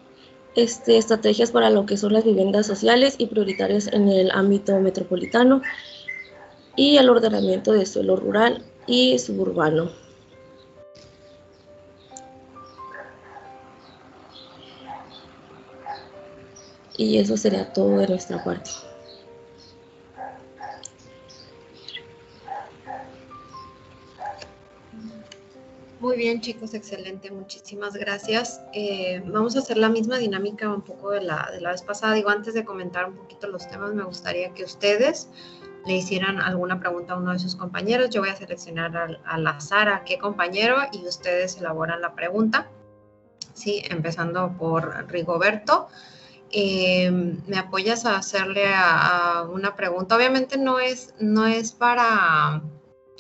estrategias para lo que son las viviendas sociales y prioritarias en el ámbito metropolitano y el ordenamiento de suelo rural y suburbano. Y eso sería todo de nuestra parte. Muy bien, chicos, excelente, muchísimas gracias. Vamos a hacer la misma dinámica un poco de la vez pasada. Digo, antes de comentar un poquito los temas, me gustaría que ustedes le hicieran alguna pregunta a uno de sus compañeros. Yo voy a seleccionar al azar a qué compañero y ustedes elaboran la pregunta. Sí, empezando por Rigoberto. ¿Me apoyas a hacerle a una pregunta? Obviamente no es para,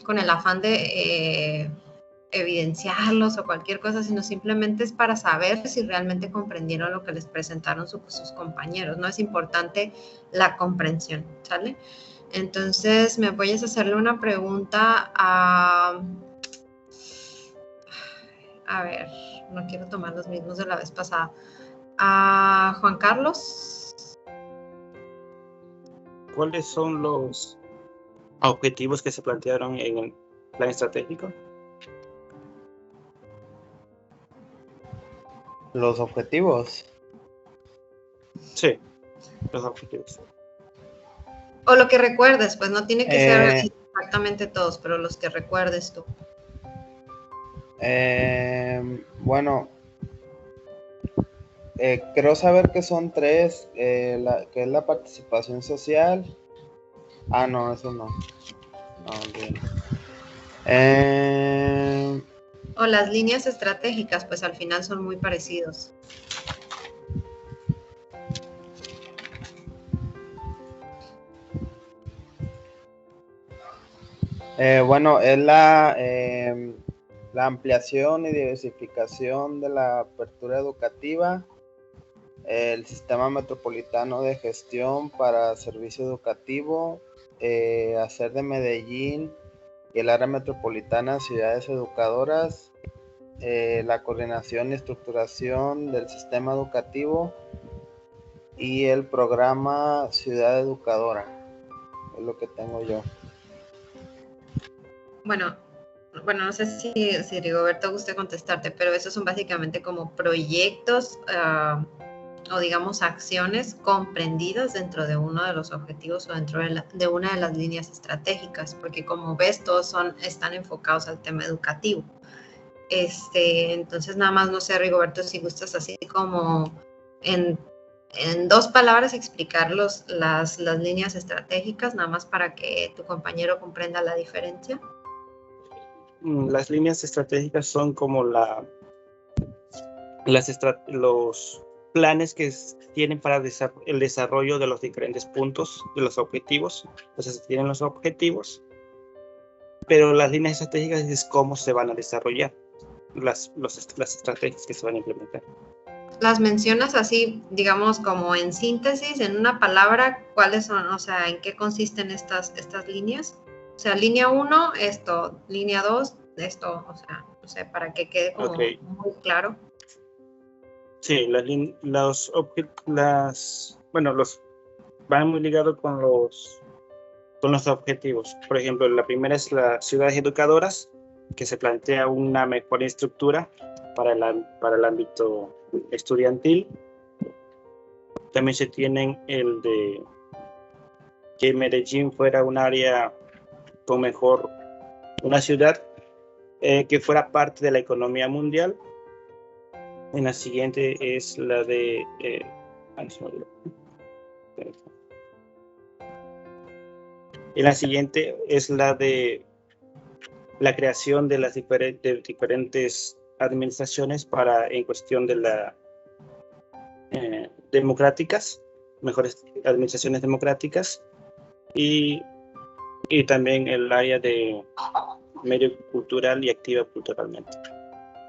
con el afán de evidenciarlos o cualquier cosa, sino simplemente es para saber si realmente comprendieron lo que les presentaron sus compañeros. No es importante la comprensión, ¿sale? Entonces, ¿me apoyas a hacerle una pregunta a ver, no quiero tomar los mismos de la vez pasada. A Juan Carlos. ¿Cuáles son los objetivos que se plantearon en el plan estratégico? ¿Los objetivos? Sí, los objetivos. O lo que recuerdes, pues no tiene que ser exactamente todos, pero los que recuerdes tú. Bueno, creo saber que son 3, que es la participación social. No, eso no. Okay. O las líneas estratégicas, pues al final son muy parecidos. Bueno, es la ampliación y diversificación de la apertura educativa, el sistema metropolitano de gestión para servicio educativo, hacer de Medellín y el área metropolitana ciudades educadoras, la coordinación y estructuración del sistema educativo y el programa Ciudad Educadora. Es lo que tengo yo. Bueno, no sé si Rigoberto guste contestarte, pero esos son básicamente como proyectos o digamos acciones comprendidas dentro de uno de los objetivos o dentro de una de las líneas estratégicas, porque como ves todos están enfocados al tema educativo. Entonces nada más, no sé, Rigoberto, si gustas así como en 2 palabras explicar las líneas estratégicas, nada más para que tu compañero comprenda la diferencia. Las líneas estratégicas son como los planes que tienen para el desarrollo de los diferentes puntos de los objetivos. Entonces se tienen los objetivos, pero las líneas estratégicas es cómo se van a desarrollar las estrategias que se van a implementar. Las mencionas así, digamos, como en síntesis, en una palabra, ¿cuáles son? O sea, ¿en qué consisten estas líneas? O sea, línea 1, esto, línea 2, esto, o sea, no sé, para que quede como muy claro. Sí, los van muy ligados con los objetivos. Por ejemplo, la primera es las ciudades educadoras, que se plantea una mejor estructura para el ámbito estudiantil. También se tienen el de que Medellín fuera un área con una ciudad que fuera parte de la economía mundial. En la siguiente es la de Y la siguiente es la de la creación de las diferentes administraciones en cuestión de la democráticas, mejores administraciones democráticas, y también el área de medio cultural y activa culturalmente,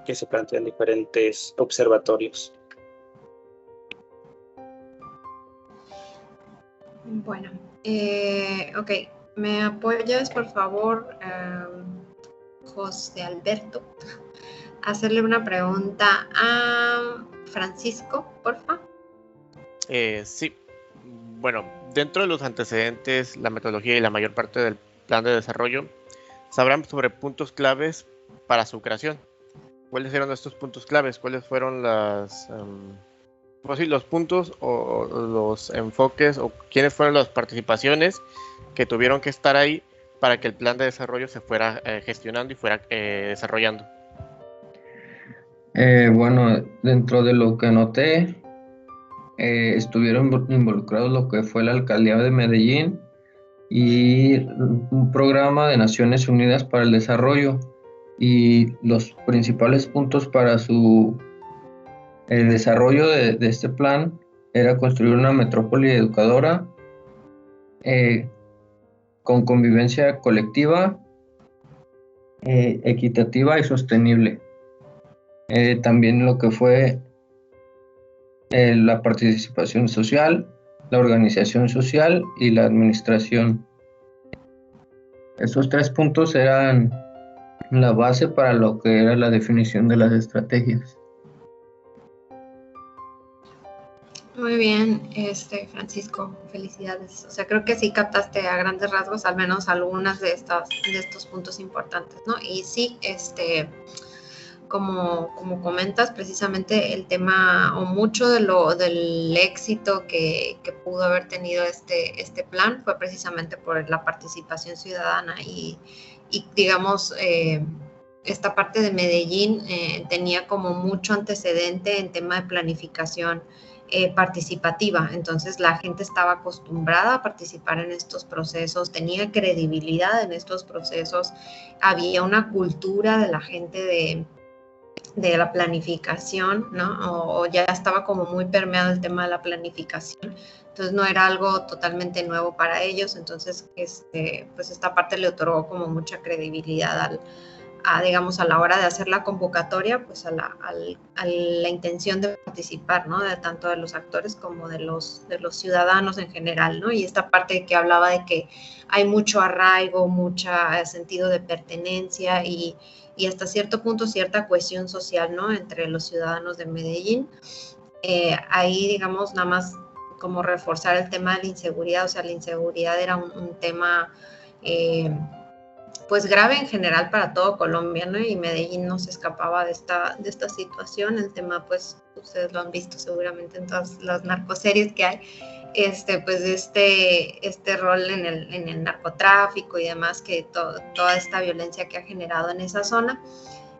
que se plantean diferentes observatorios. Bueno, ok, ¿me apoyas por favor, José Alberto, a hacerle una pregunta a Francisco, porfa? Sí, bueno, dentro de los antecedentes, la metodología y la mayor parte del plan de desarrollo, sabrán sobre puntos claves para su creación. ¿Cuáles eran estos puntos claves? ¿Cuáles fueron las, pues sí, los puntos o los enfoques o quiénes fueron las participaciones que tuvieron que estar ahí para que el plan de desarrollo se fuera gestionando y fuera desarrollando? Bueno, dentro de lo que noté, estuvieron involucrados lo que fue la Alcaldía de Medellín y un programa de Naciones Unidas para el Desarrollo, y los principales puntos para el desarrollo de este plan era construir una metrópoli educadora con convivencia colectiva, equitativa y sostenible. También lo que fue la participación social, la organización social y la administración. Esos 3 puntos eran la base para lo que era la definición de las estrategias. Muy bien, Francisco, felicidades. O sea, creo que sí captaste a grandes rasgos al menos algunas de estos puntos importantes, ¿no? Y sí, como comentas, precisamente el tema o mucho del éxito que pudo haber tenido este plan fue precisamente por la participación ciudadana y digamos, esta parte de Medellín tenía como mucho antecedente en tema de planificación participativa, entonces la gente estaba acostumbrada a participar en estos procesos, tenía credibilidad en estos procesos, había una cultura de la gente de la planificación, ¿no? O ya estaba como muy permeado el tema de la planificación, entonces no era algo totalmente nuevo para ellos, entonces pues esta parte le otorgó como mucha credibilidad digamos, a la hora de hacer la convocatoria, pues a la intención de participar, ¿no? De tanto de los actores como de los ciudadanos en general, ¿no? Y esta parte que hablaba de que hay mucho arraigo, mucho sentido de pertenencia y hasta cierto punto cierta cohesión social, ¿no? Entre los ciudadanos de Medellín. Ahí, digamos, nada más como reforzar el tema de la inseguridad, o sea, la inseguridad era un tema pues grave en general para todo Colombia, ¿no? Y Medellín no se escapaba de esta situación. El tema, pues, ustedes lo han visto seguramente en todas las narcoseries que hay, pues este rol en el narcotráfico y demás, que toda esta violencia que ha generado en esa zona.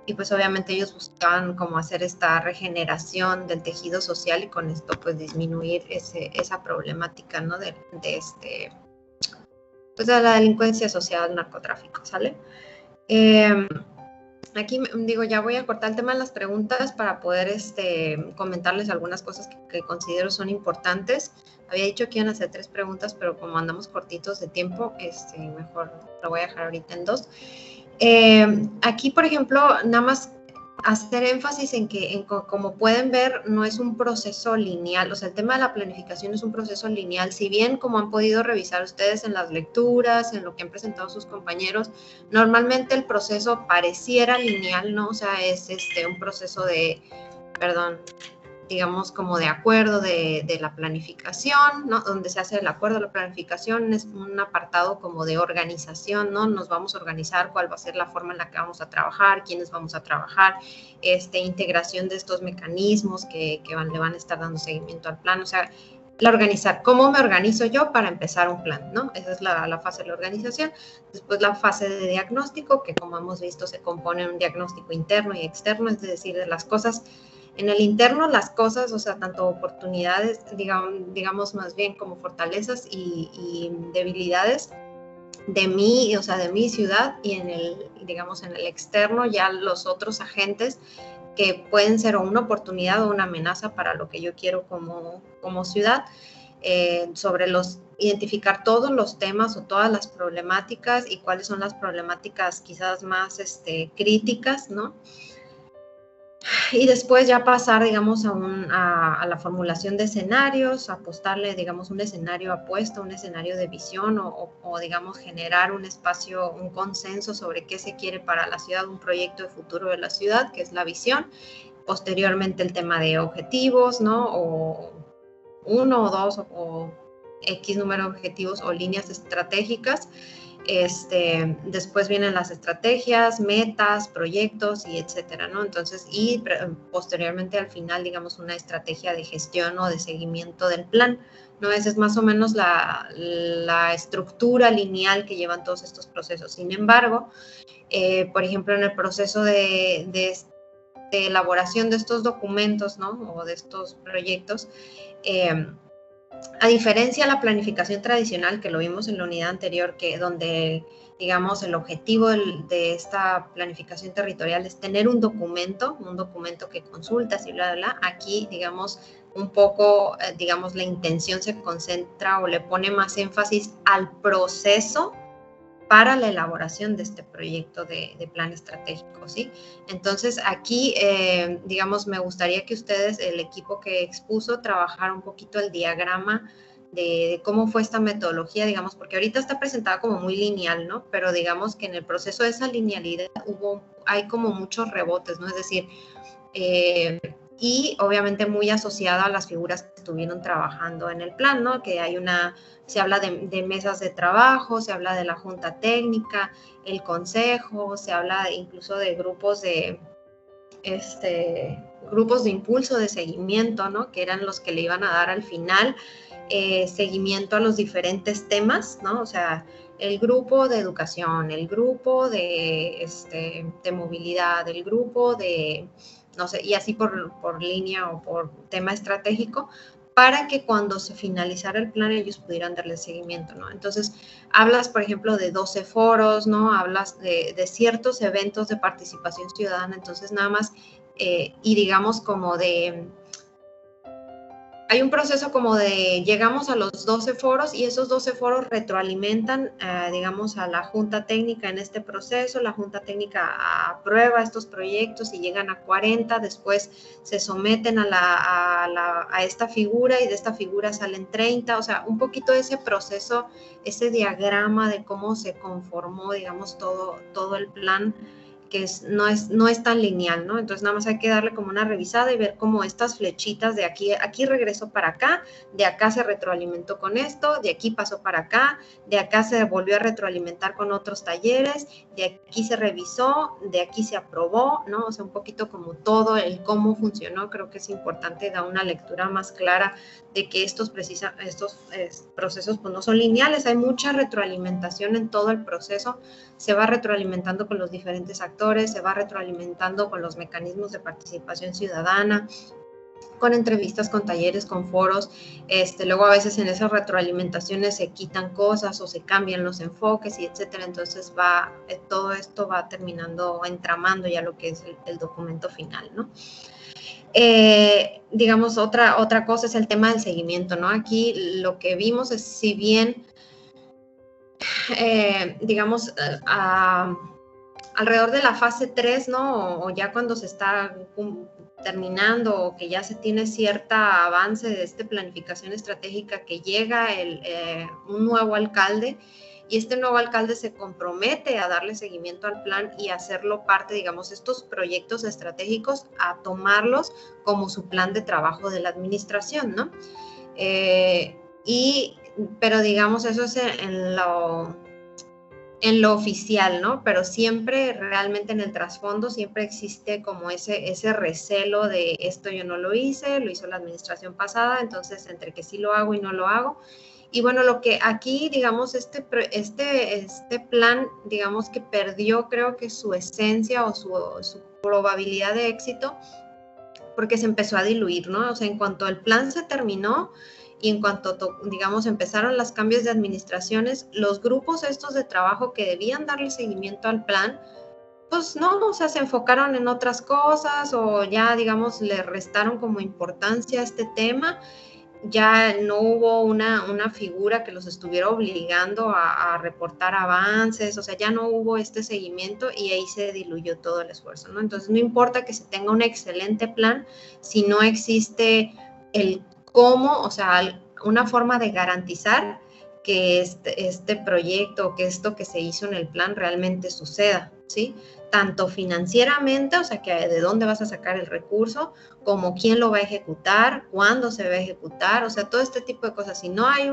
Y pues obviamente ellos buscaban como hacer esta regeneración del tejido social y con esto pues disminuir esa problemática, ¿no? Pues de la delincuencia asociada al narcotráfico, ¿sale? Aquí digo, ya voy a cortar el tema de las preguntas para poder comentarles algunas cosas que considero son importantes. Había dicho que iban a hacer 3 preguntas, pero como andamos cortitos de tiempo, mejor lo voy a dejar ahorita en 2. Aquí, por ejemplo, nada más hacer énfasis en que, como pueden ver, no es un proceso lineal, o sea, el tema de la planificación es un proceso lineal, si bien como han podido revisar ustedes en las lecturas, en lo que han presentado sus compañeros, normalmente el proceso pareciera lineal, ¿no? O sea, es un proceso digamos, como de acuerdo de la planificación, ¿no? Donde se hace el acuerdo de la planificación, es un apartado como de organización, ¿no? Nos vamos a organizar, cuál va a ser la forma en la que vamos a trabajar, quiénes vamos a trabajar, integración de estos mecanismos que le van a estar dando seguimiento al plan, o sea, cómo me organizo yo para empezar un plan, ¿no? Esa es la fase de la organización. Después la fase de diagnóstico, que como hemos visto se compone un diagnóstico interno y externo, es decir, de las cosas. En el interno, las cosas, o sea, tanto oportunidades, digamos más bien como fortalezas y debilidades, de mí, o sea, de mi ciudad, y en el, digamos, en el externo ya los otros agentes que pueden ser o una oportunidad o una amenaza para lo que yo quiero como ciudad, sobre identificar todos los temas o todas las problemáticas y cuáles son las problemáticas quizás más críticas, ¿no? Y después ya pasar, digamos, a la formulación de escenarios, apostarle, digamos, un escenario apuesto, un escenario de visión o, digamos, generar un espacio, un consenso sobre qué se quiere para la ciudad, un proyecto de futuro de la ciudad, que es la visión. Posteriormente el tema de objetivos, ¿no? O 1 o 2 o X número de objetivos o líneas estratégicas. Después vienen las estrategias, metas, proyectos y etcétera, ¿no? Entonces, y posteriormente al final, digamos, una estrategia de gestión o de seguimiento del plan, ¿no? Esa es más o menos la estructura lineal que llevan todos estos procesos. Sin embargo, por ejemplo, en el proceso de elaboración de estos documentos, ¿no? O de estos proyectos, a diferencia de la planificación tradicional que lo vimos en la unidad anterior, que donde, digamos, el objetivo de esta planificación territorial es tener un documento que consultas y bla, bla, bla. Aquí, digamos, un poco, digamos, la intención se concentra o le pone más énfasis al proceso para la elaboración de este proyecto de plan estratégico, ¿sí? Entonces, aquí, digamos, me gustaría que ustedes, el equipo que expuso, trabajara un poquito el diagrama de cómo fue esta metodología, digamos, porque ahorita está presentada como muy lineal, ¿no? Pero digamos que en el proceso de esa linealidad hay como muchos rebotes, ¿no? Es decir, y obviamente muy asociada a las figuras que estuvieron trabajando en el plan, ¿no? Que se habla de mesas de trabajo, se habla de la junta técnica, el consejo, se habla incluso de grupos de impulso, de seguimiento, ¿no? Que eran los que le iban a dar al final seguimiento a los diferentes temas, ¿no? O sea, el grupo de educación, el grupo de movilidad, el grupo de, no sé, y así por línea o por tema estratégico, para que cuando se finalizara el plan ellos pudieran darle seguimiento, ¿no? Entonces, hablas, por ejemplo, de 12 foros, ¿no? Hablas de ciertos eventos de participación ciudadana, entonces nada más, y digamos como hay un proceso como de llegamos a los 12 foros y esos 12 foros retroalimentan, digamos, a la junta técnica en este proceso. La junta técnica aprueba estos proyectos y llegan a 40, después se someten a esta figura y de esta figura salen 30. O sea, un poquito de ese proceso, ese diagrama de cómo se conformó, digamos, todo el plan, que no es tan lineal, ¿no? Entonces nada más hay que darle como una revisada y ver cómo estas flechitas de aquí regresó para acá, de acá se retroalimentó con esto, de aquí pasó para acá, de acá se volvió a retroalimentar con otros talleres, de aquí se revisó, de aquí se aprobó, ¿no? O sea, un poquito como todo el cómo funcionó, creo que es importante dar una lectura más clara de que estos procesos pues no son lineales, hay mucha retroalimentación en todo el proceso, se va retroalimentando con los diferentes actores, se va retroalimentando con los mecanismos de participación ciudadana, con entrevistas, con talleres, con foros. Luego a veces en esas retroalimentaciones se quitan cosas o se cambian los enfoques y etcétera. Entonces todo esto va terminando, entramando ya lo que es el documento final, ¿no? Digamos, otra cosa es el tema del seguimiento, ¿no? Aquí lo que vimos es, si bien digamos, alrededor de la fase 3, ¿no? O ya cuando se está terminando o que ya se tiene cierta avance de esta planificación estratégica, que llega un nuevo alcalde, y este nuevo alcalde se compromete a darle seguimiento al plan y hacerlo parte, digamos, estos proyectos estratégicos, a tomarlos como su plan de trabajo de la administración, ¿no? Pero digamos, eso es en lo oficial, ¿no? Pero siempre, realmente en el trasfondo, siempre existe como ese recelo de esto yo no lo hice, lo hizo la administración pasada, entonces entre que sí lo hago y no lo hago. Y bueno, lo que aquí, digamos, este plan, digamos que perdió, creo que su esencia o su probabilidad de éxito, porque se empezó a diluir, ¿no? O sea, en cuanto el plan se terminó y en cuanto, digamos, empezaron los cambios de administraciones, los grupos estos de trabajo que debían darle seguimiento al plan, pues no, o sea, se enfocaron en otras cosas o ya, digamos, le restaron como importancia a este tema. Ya no hubo una figura que los estuviera obligando a reportar avances, o sea, ya no hubo este seguimiento y ahí se diluyó todo el esfuerzo, ¿no? Entonces, no importa que se tenga un excelente plan si no existe el cómo, o sea, una forma de garantizar que este proyecto, que esto que se hizo en el plan realmente suceda, ¿sí? Tanto financieramente, o sea, que de dónde vas a sacar el recurso, como quién lo va a ejecutar, cuándo se va a ejecutar, o sea, todo este tipo de cosas. Si no hay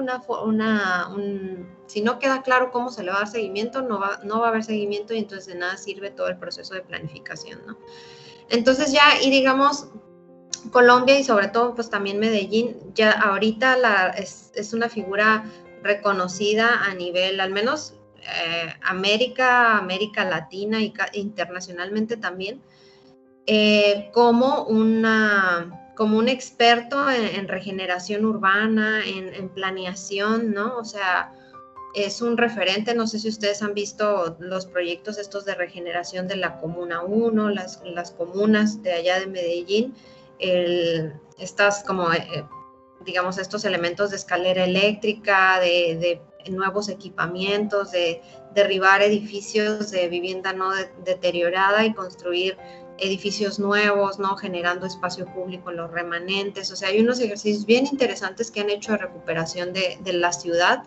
si no queda claro cómo se le va a dar seguimiento, no va a haber seguimiento y entonces de nada sirve todo el proceso de planificación, ¿no? Entonces ya, y digamos, Colombia y sobre todo pues también Medellín, ya ahorita es una figura reconocida a nivel, al menos América Latina y internacionalmente también, como un experto en regeneración urbana, en planeación, ¿no? O sea, es un referente. No sé si ustedes han visto los proyectos estos de regeneración de la Comuna 1, las comunas de allá de Medellín, estas como, digamos, estos elementos de escalera eléctrica, de nuevos equipamientos, de derribar edificios de vivienda no deteriorada y construir edificios nuevos, ¿no? Generando espacio público en los remanentes. O sea, hay unos ejercicios bien interesantes que han hecho de recuperación de la ciudad.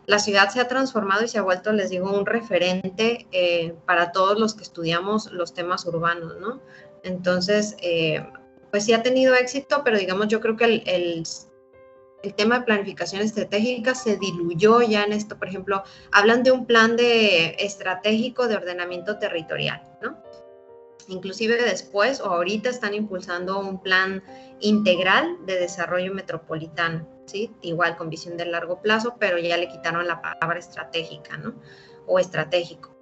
La ciudad se ha transformado y se ha vuelto, les digo, un referente para todos los que estudiamos los temas urbanos, ¿no? Entonces, pues sí ha tenido éxito, pero digamos, yo creo que el tema de planificación estratégica se diluyó ya en esto. Por ejemplo, hablan de un plan estratégico de ordenamiento territorial, ¿no? Inclusive después o ahorita están impulsando un plan integral de desarrollo metropolitano, ¿sí? Igual con visión de largo plazo, pero ya le quitaron la palabra estratégica, ¿no? O estratégico.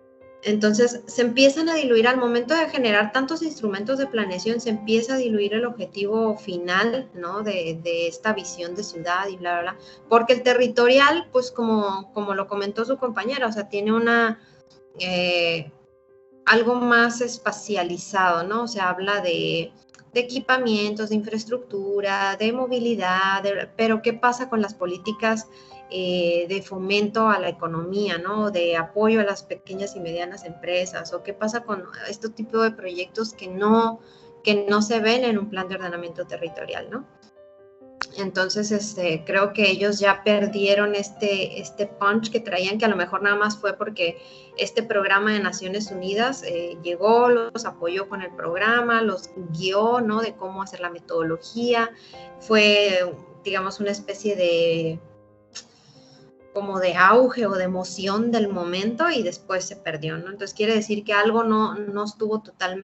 Entonces, se empiezan a diluir al momento de generar tantos instrumentos de planeación, se empieza a diluir el objetivo final, ¿no? De esta visión de ciudad y bla, bla, bla. Porque el territorial, pues como lo comentó su compañera, o sea, tiene algo más espacializado, ¿no? O sea, habla de equipamientos, de infraestructura, de movilidad, pero ¿qué pasa con las políticas de fomento a la economía, ¿no? De apoyo a las pequeñas y medianas empresas, o qué pasa con este tipo de proyectos que no se ven en un plan de ordenamiento territorial, ¿no? Entonces, creo que ellos ya perdieron este punch que traían, que a lo mejor nada más fue porque este programa de Naciones Unidas llegó, los apoyó con el programa, los guió, ¿no? De cómo hacer la metodología. Fue, digamos, una especie de como de auge o de emoción del momento y después se perdió, ¿no? Entonces quiere decir que algo no estuvo totalmente